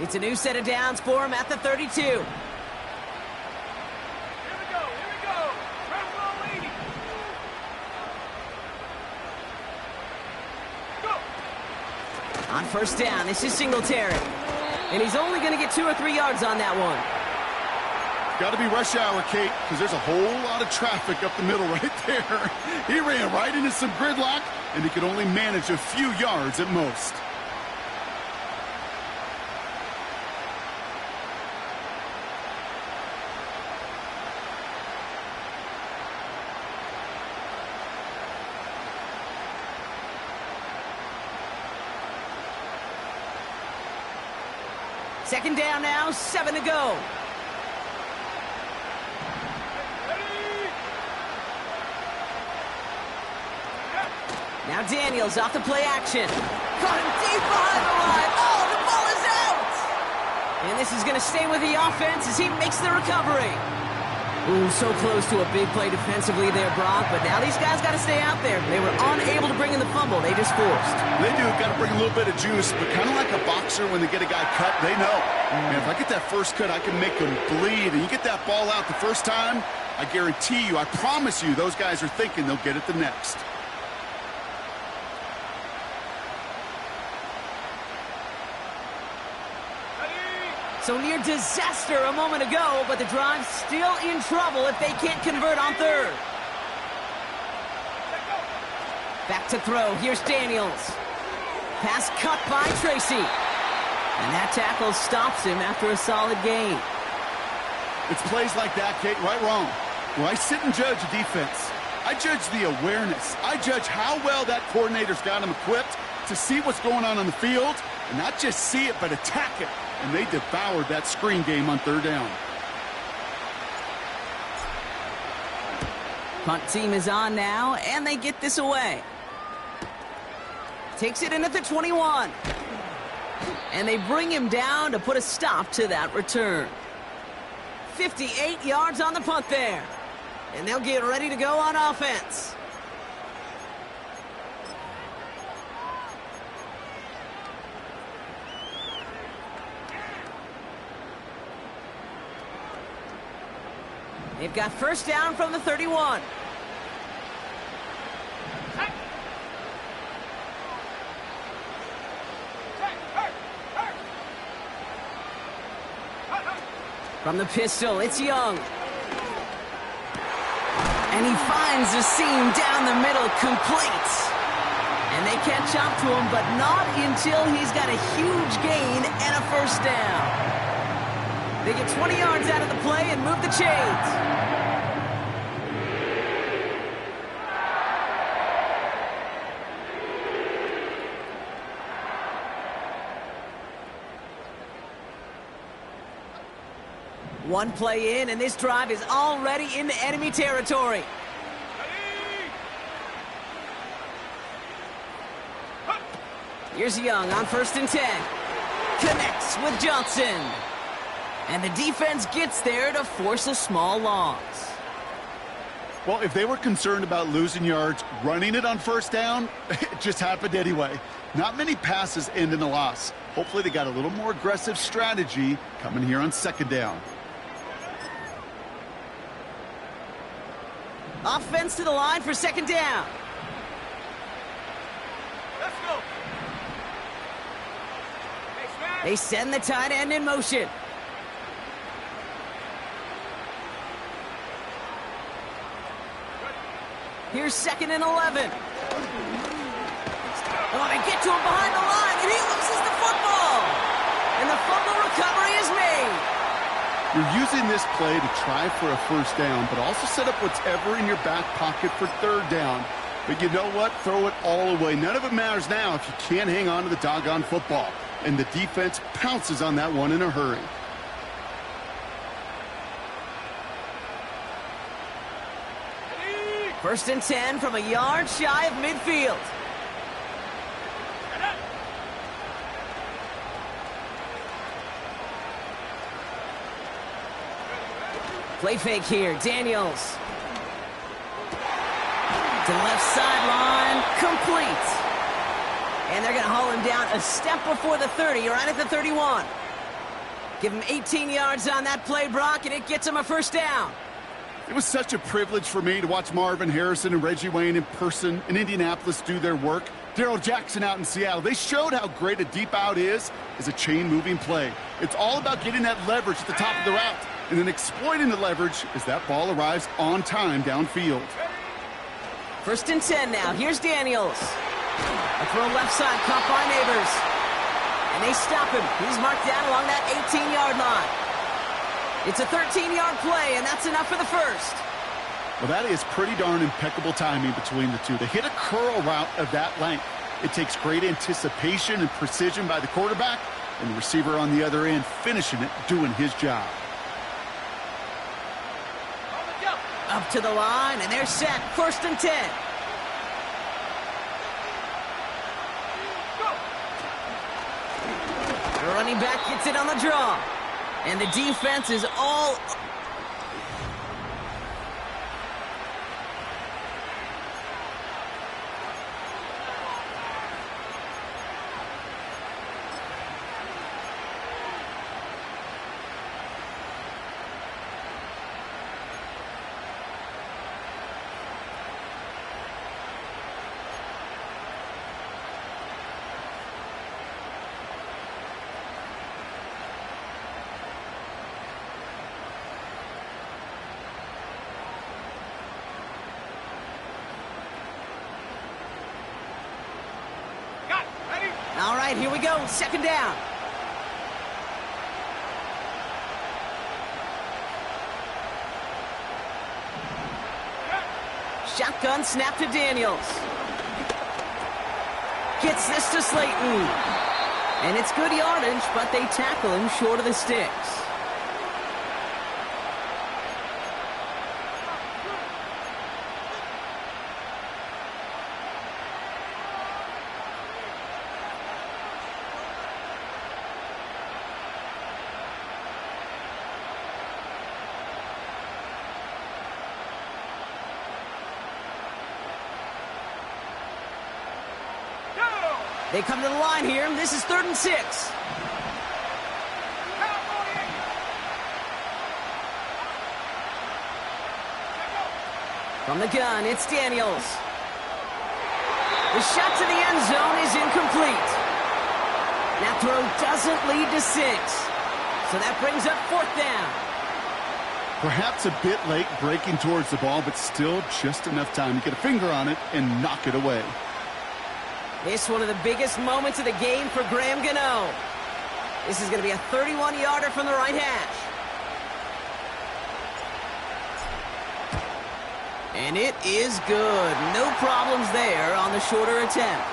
It's a new set of downs for him at the 32. Here we go, Red Bull leading. Go. On 1st down, this is Singletary. And he's only going to get 2 or 3 yards on that one. Got to be rush hour, Kate, because there's a whole lot of traffic up the middle right there. He ran right into some gridlock, and he could only manage a few yards at most. Second down now, 7 to go. Now Daniels off the play action. Caught him deep behind the line. Oh, the ball is out! And this is going to stay with the offense as he makes the recovery. Ooh, so close to a big play defensively there, Brock, but now these guys got to stay out there. They were unable to bring in the fumble they just forced. They do, got to bring a little bit of juice, but kind of like a boxer when they get a guy cut, they know. Man, if I get that first cut, I can make him bleed, and you get that ball out the first time, I guarantee you, I promise you, those guys are thinking they'll get it the next. So near disaster a moment ago, but the drive's still in trouble if they can't convert on 3rd. Back to throw. Here's Daniels. Pass cut by Tracy. And that tackle stops him after a solid gain. It's plays like that, Kate, right, wrong. Well, I sit and judge a defense. I judge the awareness. I judge how well that coordinator's got him equipped to see what's going on the field, and not just see it, but attack it. And they devoured that screen game on 3rd down. Punt team is on now, and they get this away. Takes it in at the 21. And they bring him down to put a stop to that return. 58 yards on the punt there. And they'll get ready to go on offense. They've got first down from the 31. From the pistol, it's Young. And he finds the seam down the middle, complete. And they catch up to him, but not until he's got a huge gain and a first down. They get 20 yards out of the play and move the chains. One play in, and this drive is already into enemy territory. Here's Young on 1st and 10. Connects with Johnson. And the defense gets there to force a small loss. Well, if they were concerned about losing yards, running it on first down, it just happened anyway. Not many passes end in a loss. Hopefully they got a little more aggressive strategy coming here on 2nd down. Offense to the line for 2nd down. Let's go. They send the tight end in motion. Here's 2nd and 11. Oh, they get to him behind the line, and he loses the football. And the fumble recovery is made. You're using this play to try for a first down, but also set up whatever in your back pocket for 3rd down. But you know what? Throw it all away. None of it matters now if you can't hang on to the doggone football. And the defense pounces on that one in a hurry. First and 10 from a yard shy of midfield. Play fake here, Daniels. To the left sideline, complete. And they're going to haul him down a step before the 30, right at the 31. Give him 18 yards on that play, Brock, and it gets him a first down. It was such a privilege for me to watch Marvin Harrison and Reggie Wayne in person in Indianapolis do their work. Darrell Jackson out in Seattle. They showed how great a deep out is as a chain-moving play. It's all about getting that leverage at the top of the route and then exploiting the leverage as that ball arrives on time downfield. First and 10 now. Here's Daniels. A throw left side, caught by Neighbors. And they stop him. He's marked down along that 18-yard line. It's a 13-yard play, and that's enough for the first. Well, that is pretty darn impeccable timing between the two. They hit a curl route of that length. It takes great anticipation and precision by the quarterback, and the receiver on the other end finishing it, doing his job. Up to the line, and they're set. First and 10. The running back gets it on the draw. And the defense is all... All right, here we go. 2nd down. Shotgun snap to Daniels. Gets this to Slayton. And it's good yardage, but they tackle him short of the sticks. They come to the line here. This is 3rd and 6. From the gun, it's Daniels. The shot to the end zone is incomplete. That throw doesn't lead to 6. So that brings up 4th down. Perhaps a bit late breaking towards the ball, but still just enough time to get a finger on it and knock it away. This one of the biggest moments of the game for Graham Gano. This is going to be a 31-yarder from the right hash. And it is good. No problems there on the shorter attempt.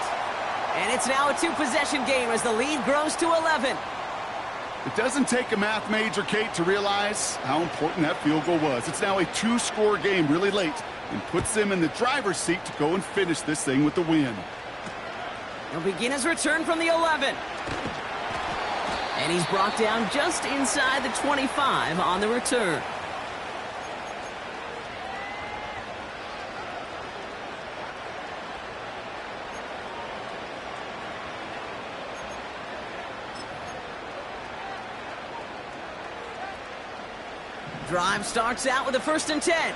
And it's now a 2-possession game as the lead grows to 11. It doesn't take a math major, Kate, to realize how important that field goal was. It's now a 2-score game really late and puts them in the driver's seat to go and finish this thing with the win. He'll begin his return from the 11. And he's brought down just inside the 25 on the return. Drive starts out with a 1st and 10.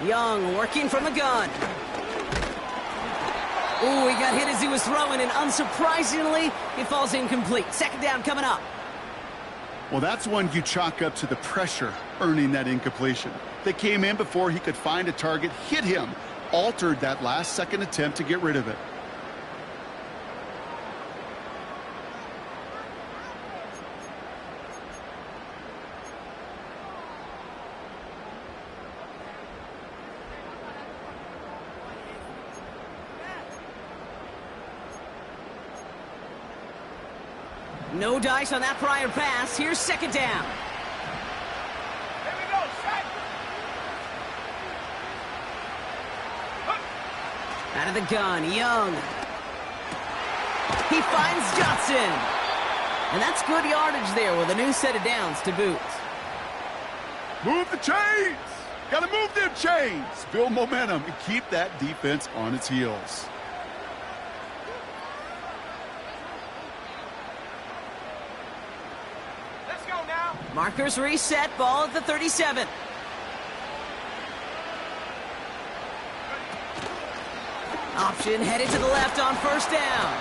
Young working from the gun. Ooh, he got hit as he was throwing, and unsurprisingly, it falls incomplete. 2nd down coming up. Well, that's one you chalk up to the pressure earning that incompletion. They came in before he could find a target, hit him, altered that last-second attempt to get rid of it. No dice on that prior pass. Here's 2nd down. Here we go, set. Out of the gun, Young. He finds Johnson. And that's good yardage there with a new set of downs to boot. Move the chains! Gotta move them chains! Build momentum and keep that defense on its heels. Markers reset, ball at the 37. Option headed to the left on 1st down.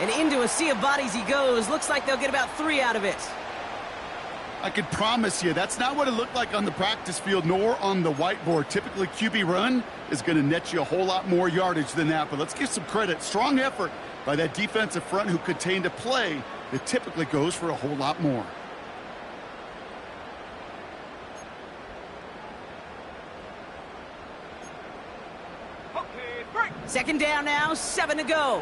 And into a sea of bodies he goes. Looks like they'll get about 3 out of it. I can promise you that's not what it looked like on the practice field nor on the whiteboard. Typically, QB run is going to net you a whole lot more yardage than that. But let's give some credit. Strong effort by that defensive front who contained a play that typically goes for a whole lot more. Okay, break. 2nd down now, 7 to go.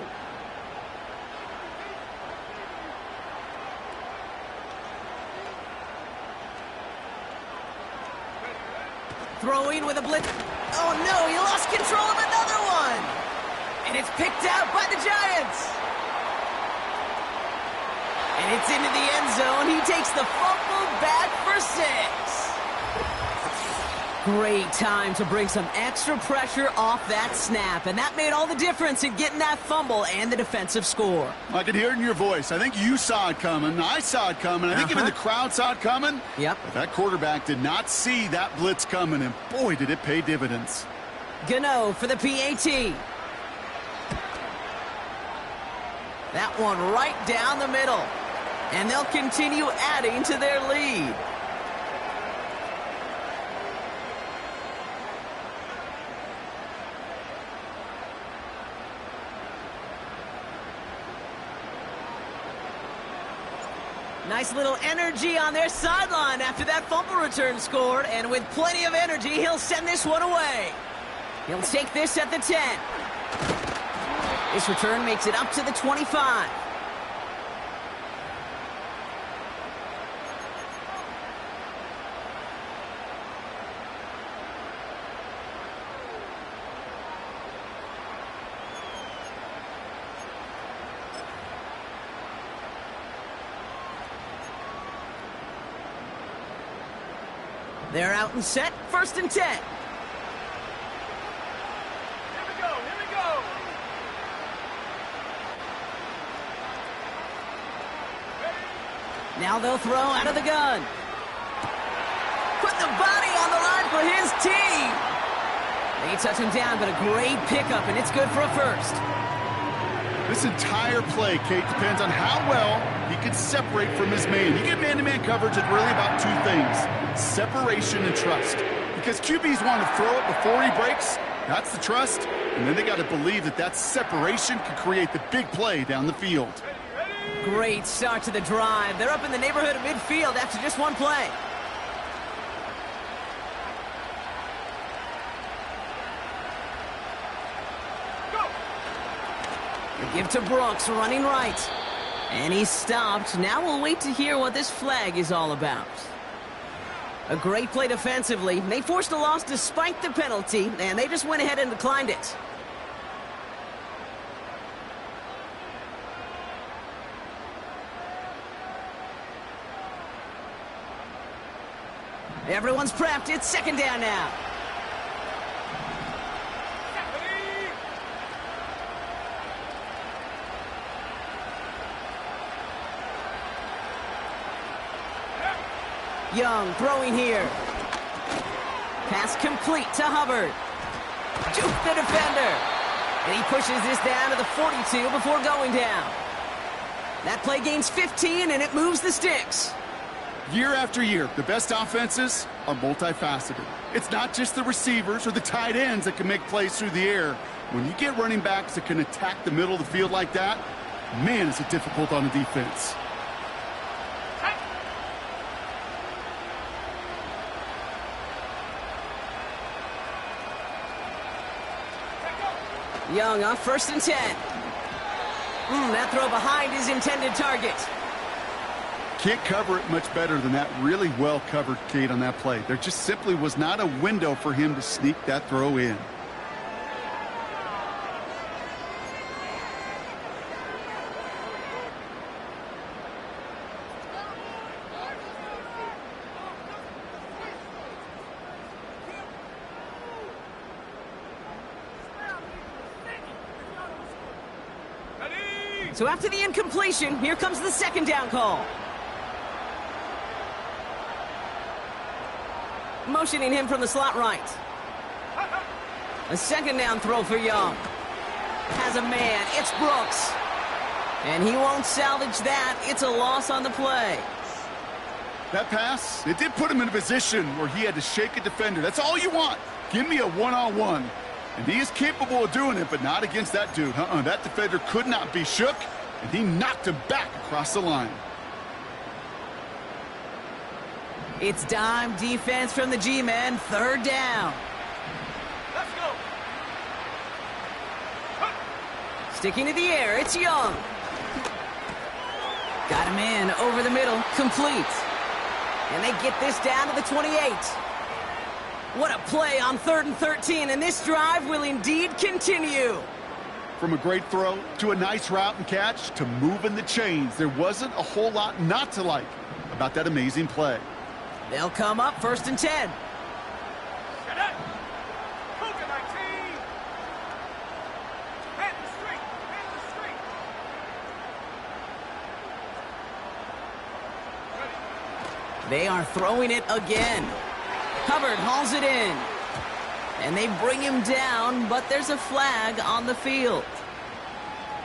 Throwing with a blitz. Oh no, he lost control of another one. And it's picked out by the Giants. And it's into the end zone. He takes the fumble back for 6. Great time to bring some extra pressure off that snap. And that made all the difference in getting that fumble and the defensive score. I could hear it in your voice. I think you saw it coming. I saw it coming. I think even the crowd saw it coming. Yep. But that quarterback did not see that blitz coming, and boy, did it pay dividends. Gano for the PAT. That one right down the middle. And they'll continue adding to their lead. Nice little energy on their sideline after that fumble return scored. And with plenty of energy, he'll send this one away. He'll take this at the 10. This return makes it up to the 25. They're out and set, 1st and 10. Here we go, here we go. Now they'll throw out of the gun. Put the body on the line for his team. They touch him down, but a great pickup, and it's good for a first. This entire play, Kate, depends on how well he can separate from his man. You get man-to-man coverage, it's really about two things: separation and trust. Because QBs want to throw it before he breaks. That's the trust. And then they got to believe that that separation can create the big play down the field. Great start to the drive. They're up in the neighborhood of midfield after just one play. They give to Brooks, running right. And he's stopped. Now we'll wait to hear what this flag is all about. A great play defensively. They forced a loss despite the penalty, and they just went ahead and declined it. Everyone's prepped. It's 2nd down now. Young throwing here. Pass complete to Hubbard. Juke the defender. And he pushes this down to the 42 before going down. That play gains 15, and it moves the sticks. Year after year, the best offenses are multifaceted. It's not just the receivers or the tight ends that can make plays through the air. When you get running backs that can attack the middle of the field like that, man, is it difficult on the defense. Young on 1st and 10. That throw behind his intended target. Can't cover it much better than that. Really well covered, Kate, on that play. There just simply was not a window for him to sneak that throw in. So after the incompletion, here comes the 2nd down call. Motioning him from the slot right. A 2nd down throw for Young. Has a man. It's Brooks. And he won't salvage that. It's a loss on the play. That pass, it did put him in a position where he had to shake a defender. That's all you want. Give me a one-on-one. And he is capable of doing it, but not against that dude. That defender could not be shook, and he knocked him back across the line. It's dime defense from the G-men. 3rd down. Let's go. Sticking to the air, it's Young. Got him in over the middle, complete. And they get this down to the 28. What a play on 3rd and 13, and this drive will indeed continue. From a great throw to a nice route and catch to moving the chains, there wasn't a whole lot not to like about that amazing play. They'll come up 1st and 10. Get it. Cougar 19. Head the street. Head the street. Ready. They are throwing it again. Hubbard hauls it in. And they bring him down, but there's a flag on the field.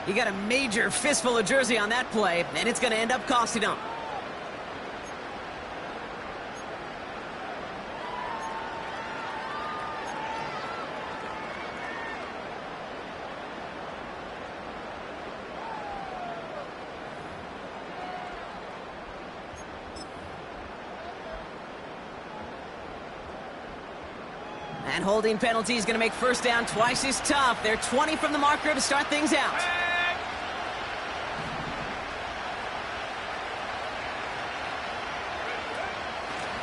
He got a major fistful of jersey on that play, and it's going to end up costing him. And holding penalty is going to make 1st down twice as tough. They're 20 from the marker to start things out.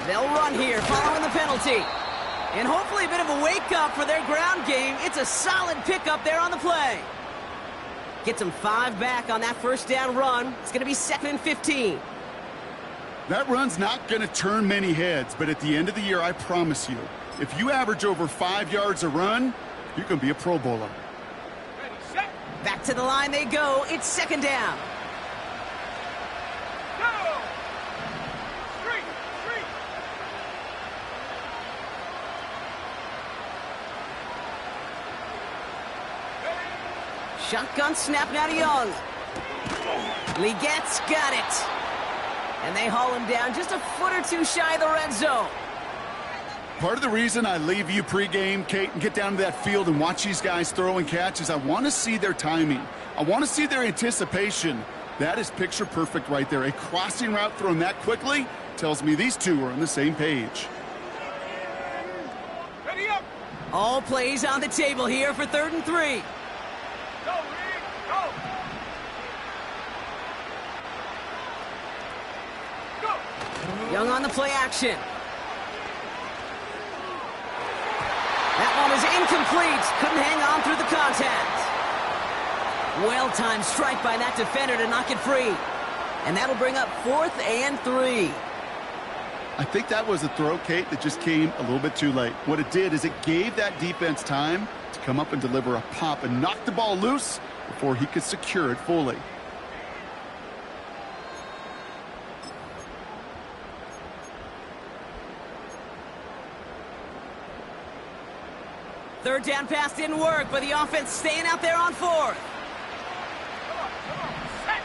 They'll run here following the penalty. And hopefully a bit of a wake-up for their ground game. It's a solid pickup there on the play. Gets them 5 back on that 1st down run. It's going to be 2nd and 15. That run's not going to turn many heads, but at the end of the year, I promise you, if you average over 5 yards a run, you're going to be a Pro Bowler. Ready, set, Back to the line they go. It's second down. go! Street, street! Shotgun snap now to Young. Legette's got it. And they haul him down just a foot or two shy of the red zone. Part of the reason I leave you pregame, Kate, and get down to that field and watch these guys throw and catch is I want to see their timing. I want to see their anticipation. That is picture perfect right there. A crossing route thrown that quickly tells me these two are on the same page. Ready up! All plays on the table here for 3rd and 3. Go, Reed, go! Go! Young on the play action. That one is incomplete. Couldn't hang on through the contact. Well-timed strike by that defender to knock it free. And that'll bring up 4th and 3. I think that was a throw, Kate, that just came a little bit too late. What it did is it gave that defense time to come up and deliver a pop and knock the ball loose before he could secure it fully. Third down pass didn't work, but the offense staying out there on 4th. Come on, set!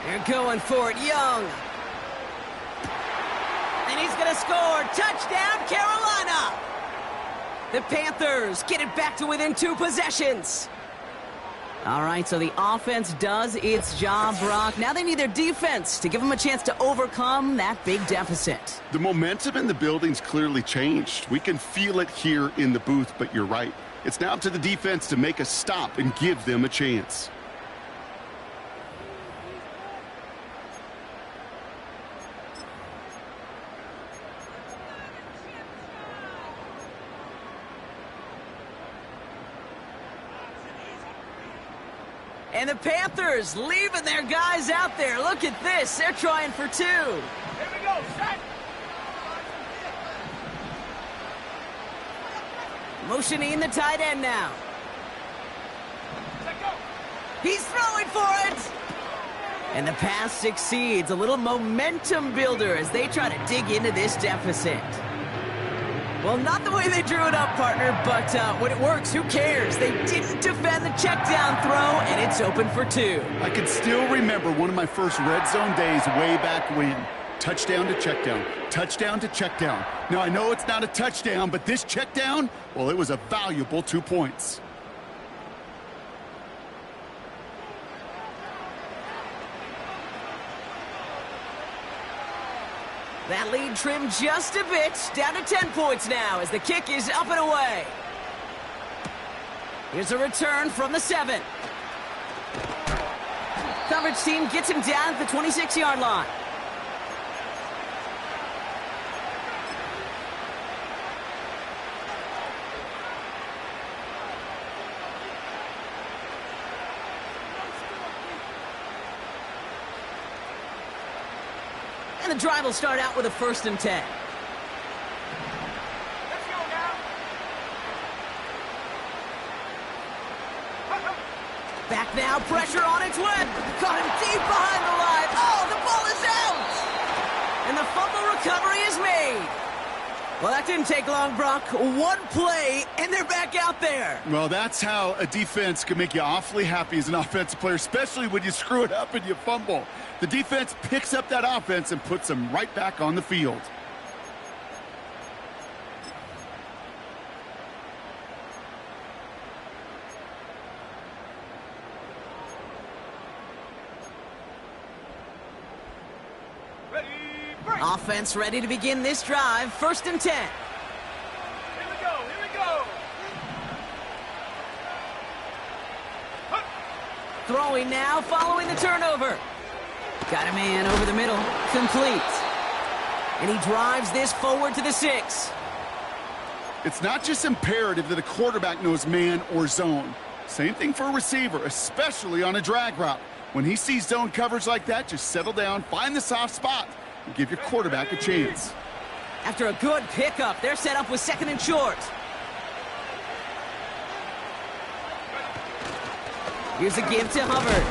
They're going for it, Young. And he's going to score. Touchdown, Carolina! The Panthers get it back to within 2 possessions. All right, so the offense does its job, Brock. Now they need their defense to give them a chance to overcome that big deficit. The momentum in the building's clearly changed. We can feel it here in the booth, but you're right. It's now up to the defense to make a stop and give them a chance. And the Panthers leaving their guys out there. Look at this. They're trying for 2. Here we go, set! Motioning the tight end now. Set, go! He's throwing for it. And the pass succeeds. A little momentum builder as they try to dig into this deficit. Well, not the way they drew it up, partner, but when it works, who cares? They didn't defend the check down throw, and it's open for 2. I can still remember one of my first red zone days way back when. Touchdown to check down, touchdown to check down. Now, I know it's not a touchdown, but this check down, well, it was a valuable 2 points. That lead trimmed just a bit, down to 10 points now as the kick is up and away. Here's a return from the 7. Coverage team gets him down at the 26-yard line. And the drive will start out with a 1st and 10. Let's go now! Back now, pressure on its way. Caught him deep behind the line. Oh, the ball is out! And the fumble recovery is made. Well, that didn't take long, Brock. 1 play, and they're back out there. Well, that's how a defense can make you awfully happy as an offensive player, especially when you screw it up and you fumble. The defense picks up that offense and puts them right back on the field. Ready, break! Offense ready to begin this drive. 1st and 10. Here we go, here we go! Hup. Throwing now, following the turnover. Got a man over the middle. Complete. And he drives this forward to the 6. It's not just imperative that a quarterback knows man or zone. Same thing for a receiver, especially on a drag route. When he sees zone coverage like that, just settle down, find the soft spot, and give your quarterback a chance. After a good pickup, they're set up with 2nd and short. Here's a give to Hubbard.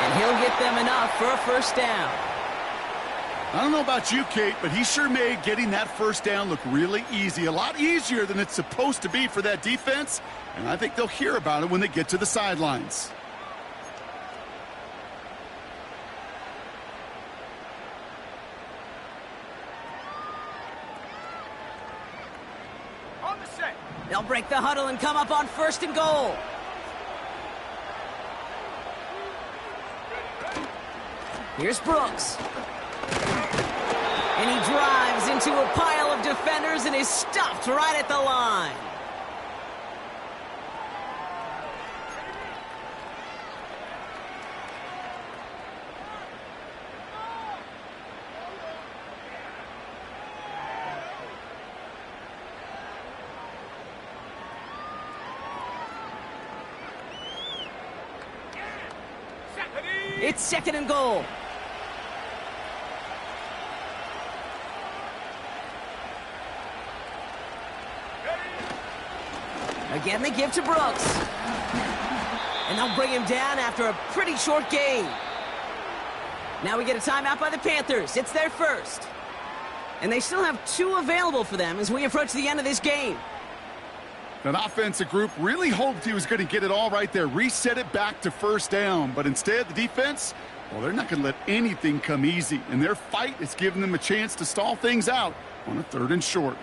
And he'll get them enough for a first down. I don't know about you, Kate, but he sure made getting that first down look really easy. A lot easier than it's supposed to be for that defense. And I think they'll hear about it when they get to the sidelines. On the set. They'll break the huddle and come up on 1st and goal. Here's Brooks. And he drives into a pile of defenders and is stopped right at the line. It's 2nd and goal. Again, they give to Brooks. And they'll bring him down after a pretty short gain. Now we get a timeout by the Panthers. It's their first. And they still have 2 available for them as we approach the end of this game. That offensive group really hoped he was going to get it all right there, reset it back to first down. But instead, the defense, well, they're not going to let anything come easy. And their fight is giving them a chance to stall things out on a 3rd and short.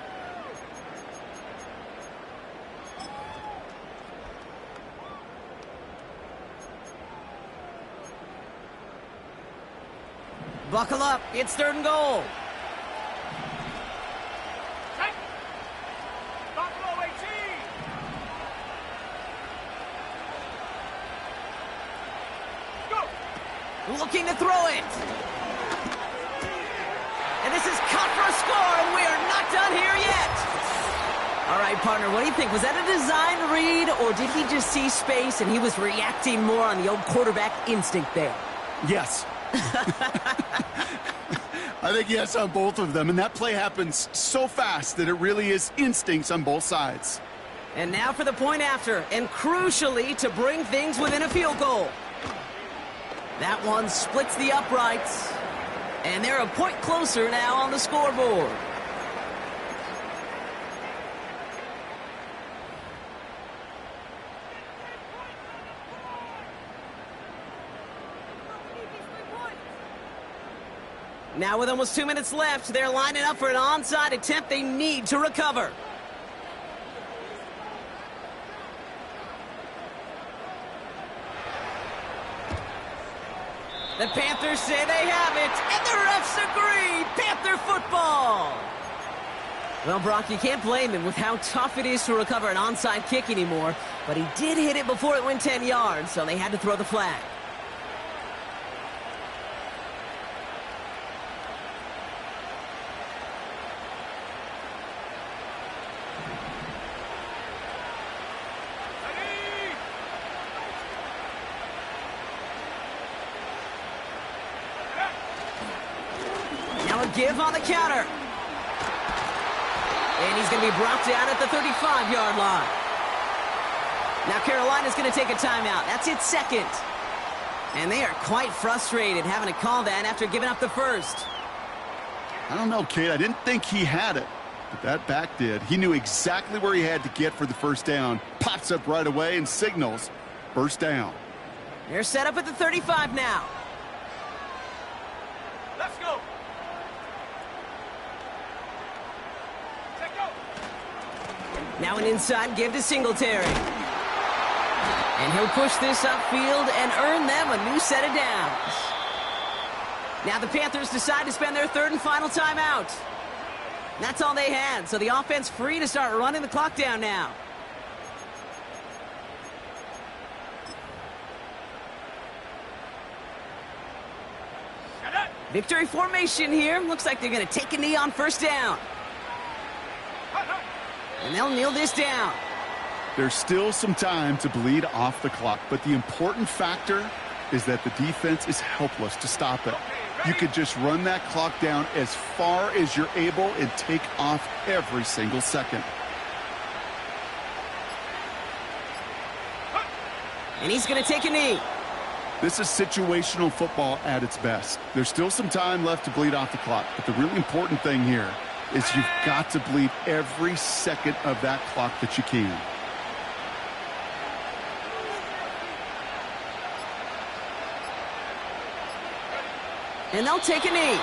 Buckle up. It's 3rd and goal. Take. Buffalo 18. Go. Looking to throw it. And this is caught for a score, and we are not done here yet. All right, partner, what do you think? Was that a design read, or did he just see space and he was reacting more on the old quarterback instinct there? Yes. I think yes on both of them, and that play happens so fast that it really is instincts on both sides. And now for the point after, and crucially to bring things within a field goal. That one splits the uprights, and they're a point closer now on the scoreboard. Now with almost 2 minutes left, they're lining up for an onside attempt they need to recover. The Panthers say they have it, and the refs agree. Panther football. Well, Brock, you can't blame him with how tough it is to recover an onside kick anymore, but he did hit it before it went 10 yards, so they had to throw the flag. Give on the counter. And he's going to be brought down at the 35-yard line. Now Carolina's going to take a timeout. That's its 2nd. And they are quite frustrated having to call that after giving up the first. I don't know, Kate. I didn't think he had it, but that back did. He knew exactly where he had to get for the first down. Pops up right away and signals first down. They're set up at the 35 now. Let's go. Now an inside give to Singletary. And he'll push this upfield and earn them a new set of downs. Now the Panthers decide to spend their 3rd and final timeout. That's all they had, so the offense free to start running the clock down now. Victory formation here. Looks like they're going to take a knee on first down. And they'll kneel this down. There's still some time to bleed off the clock, but the important factor is that the defense is helpless to stop it. You could just run that clock down as far as you're able and take off every single second. And he's going to take a knee. This is situational football at its best. There's still some time left to bleed off the clock, but the really important thing here is you've got to bleed every second of that clock that you can. And they'll take a knee.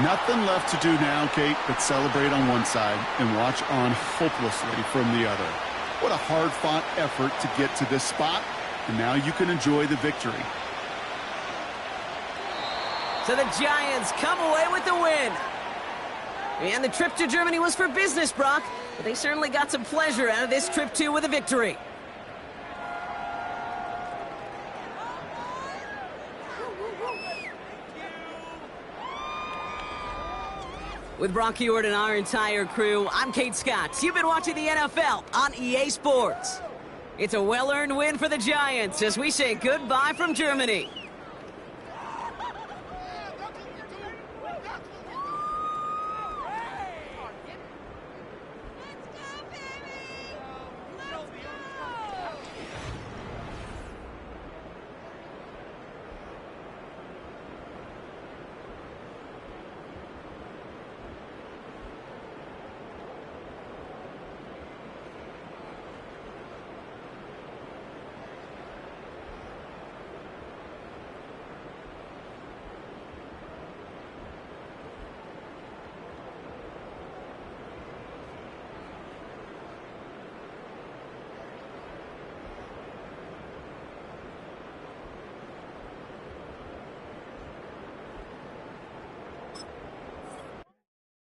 Nothing left to do now, Kate, but celebrate on one side and watch on hopelessly from the other. What a hard-fought effort to get to this spot, and now you can enjoy the victory. So the Giants come away with the win. And the trip to Germany was for business, Brock, but they certainly got some pleasure out of this trip too with a victory. With Brock Heward and our entire crew, I'm Kate Scott. You've been watching the NFL on EA Sports. It's a well-earned win for the Giants as we say goodbye from Germany.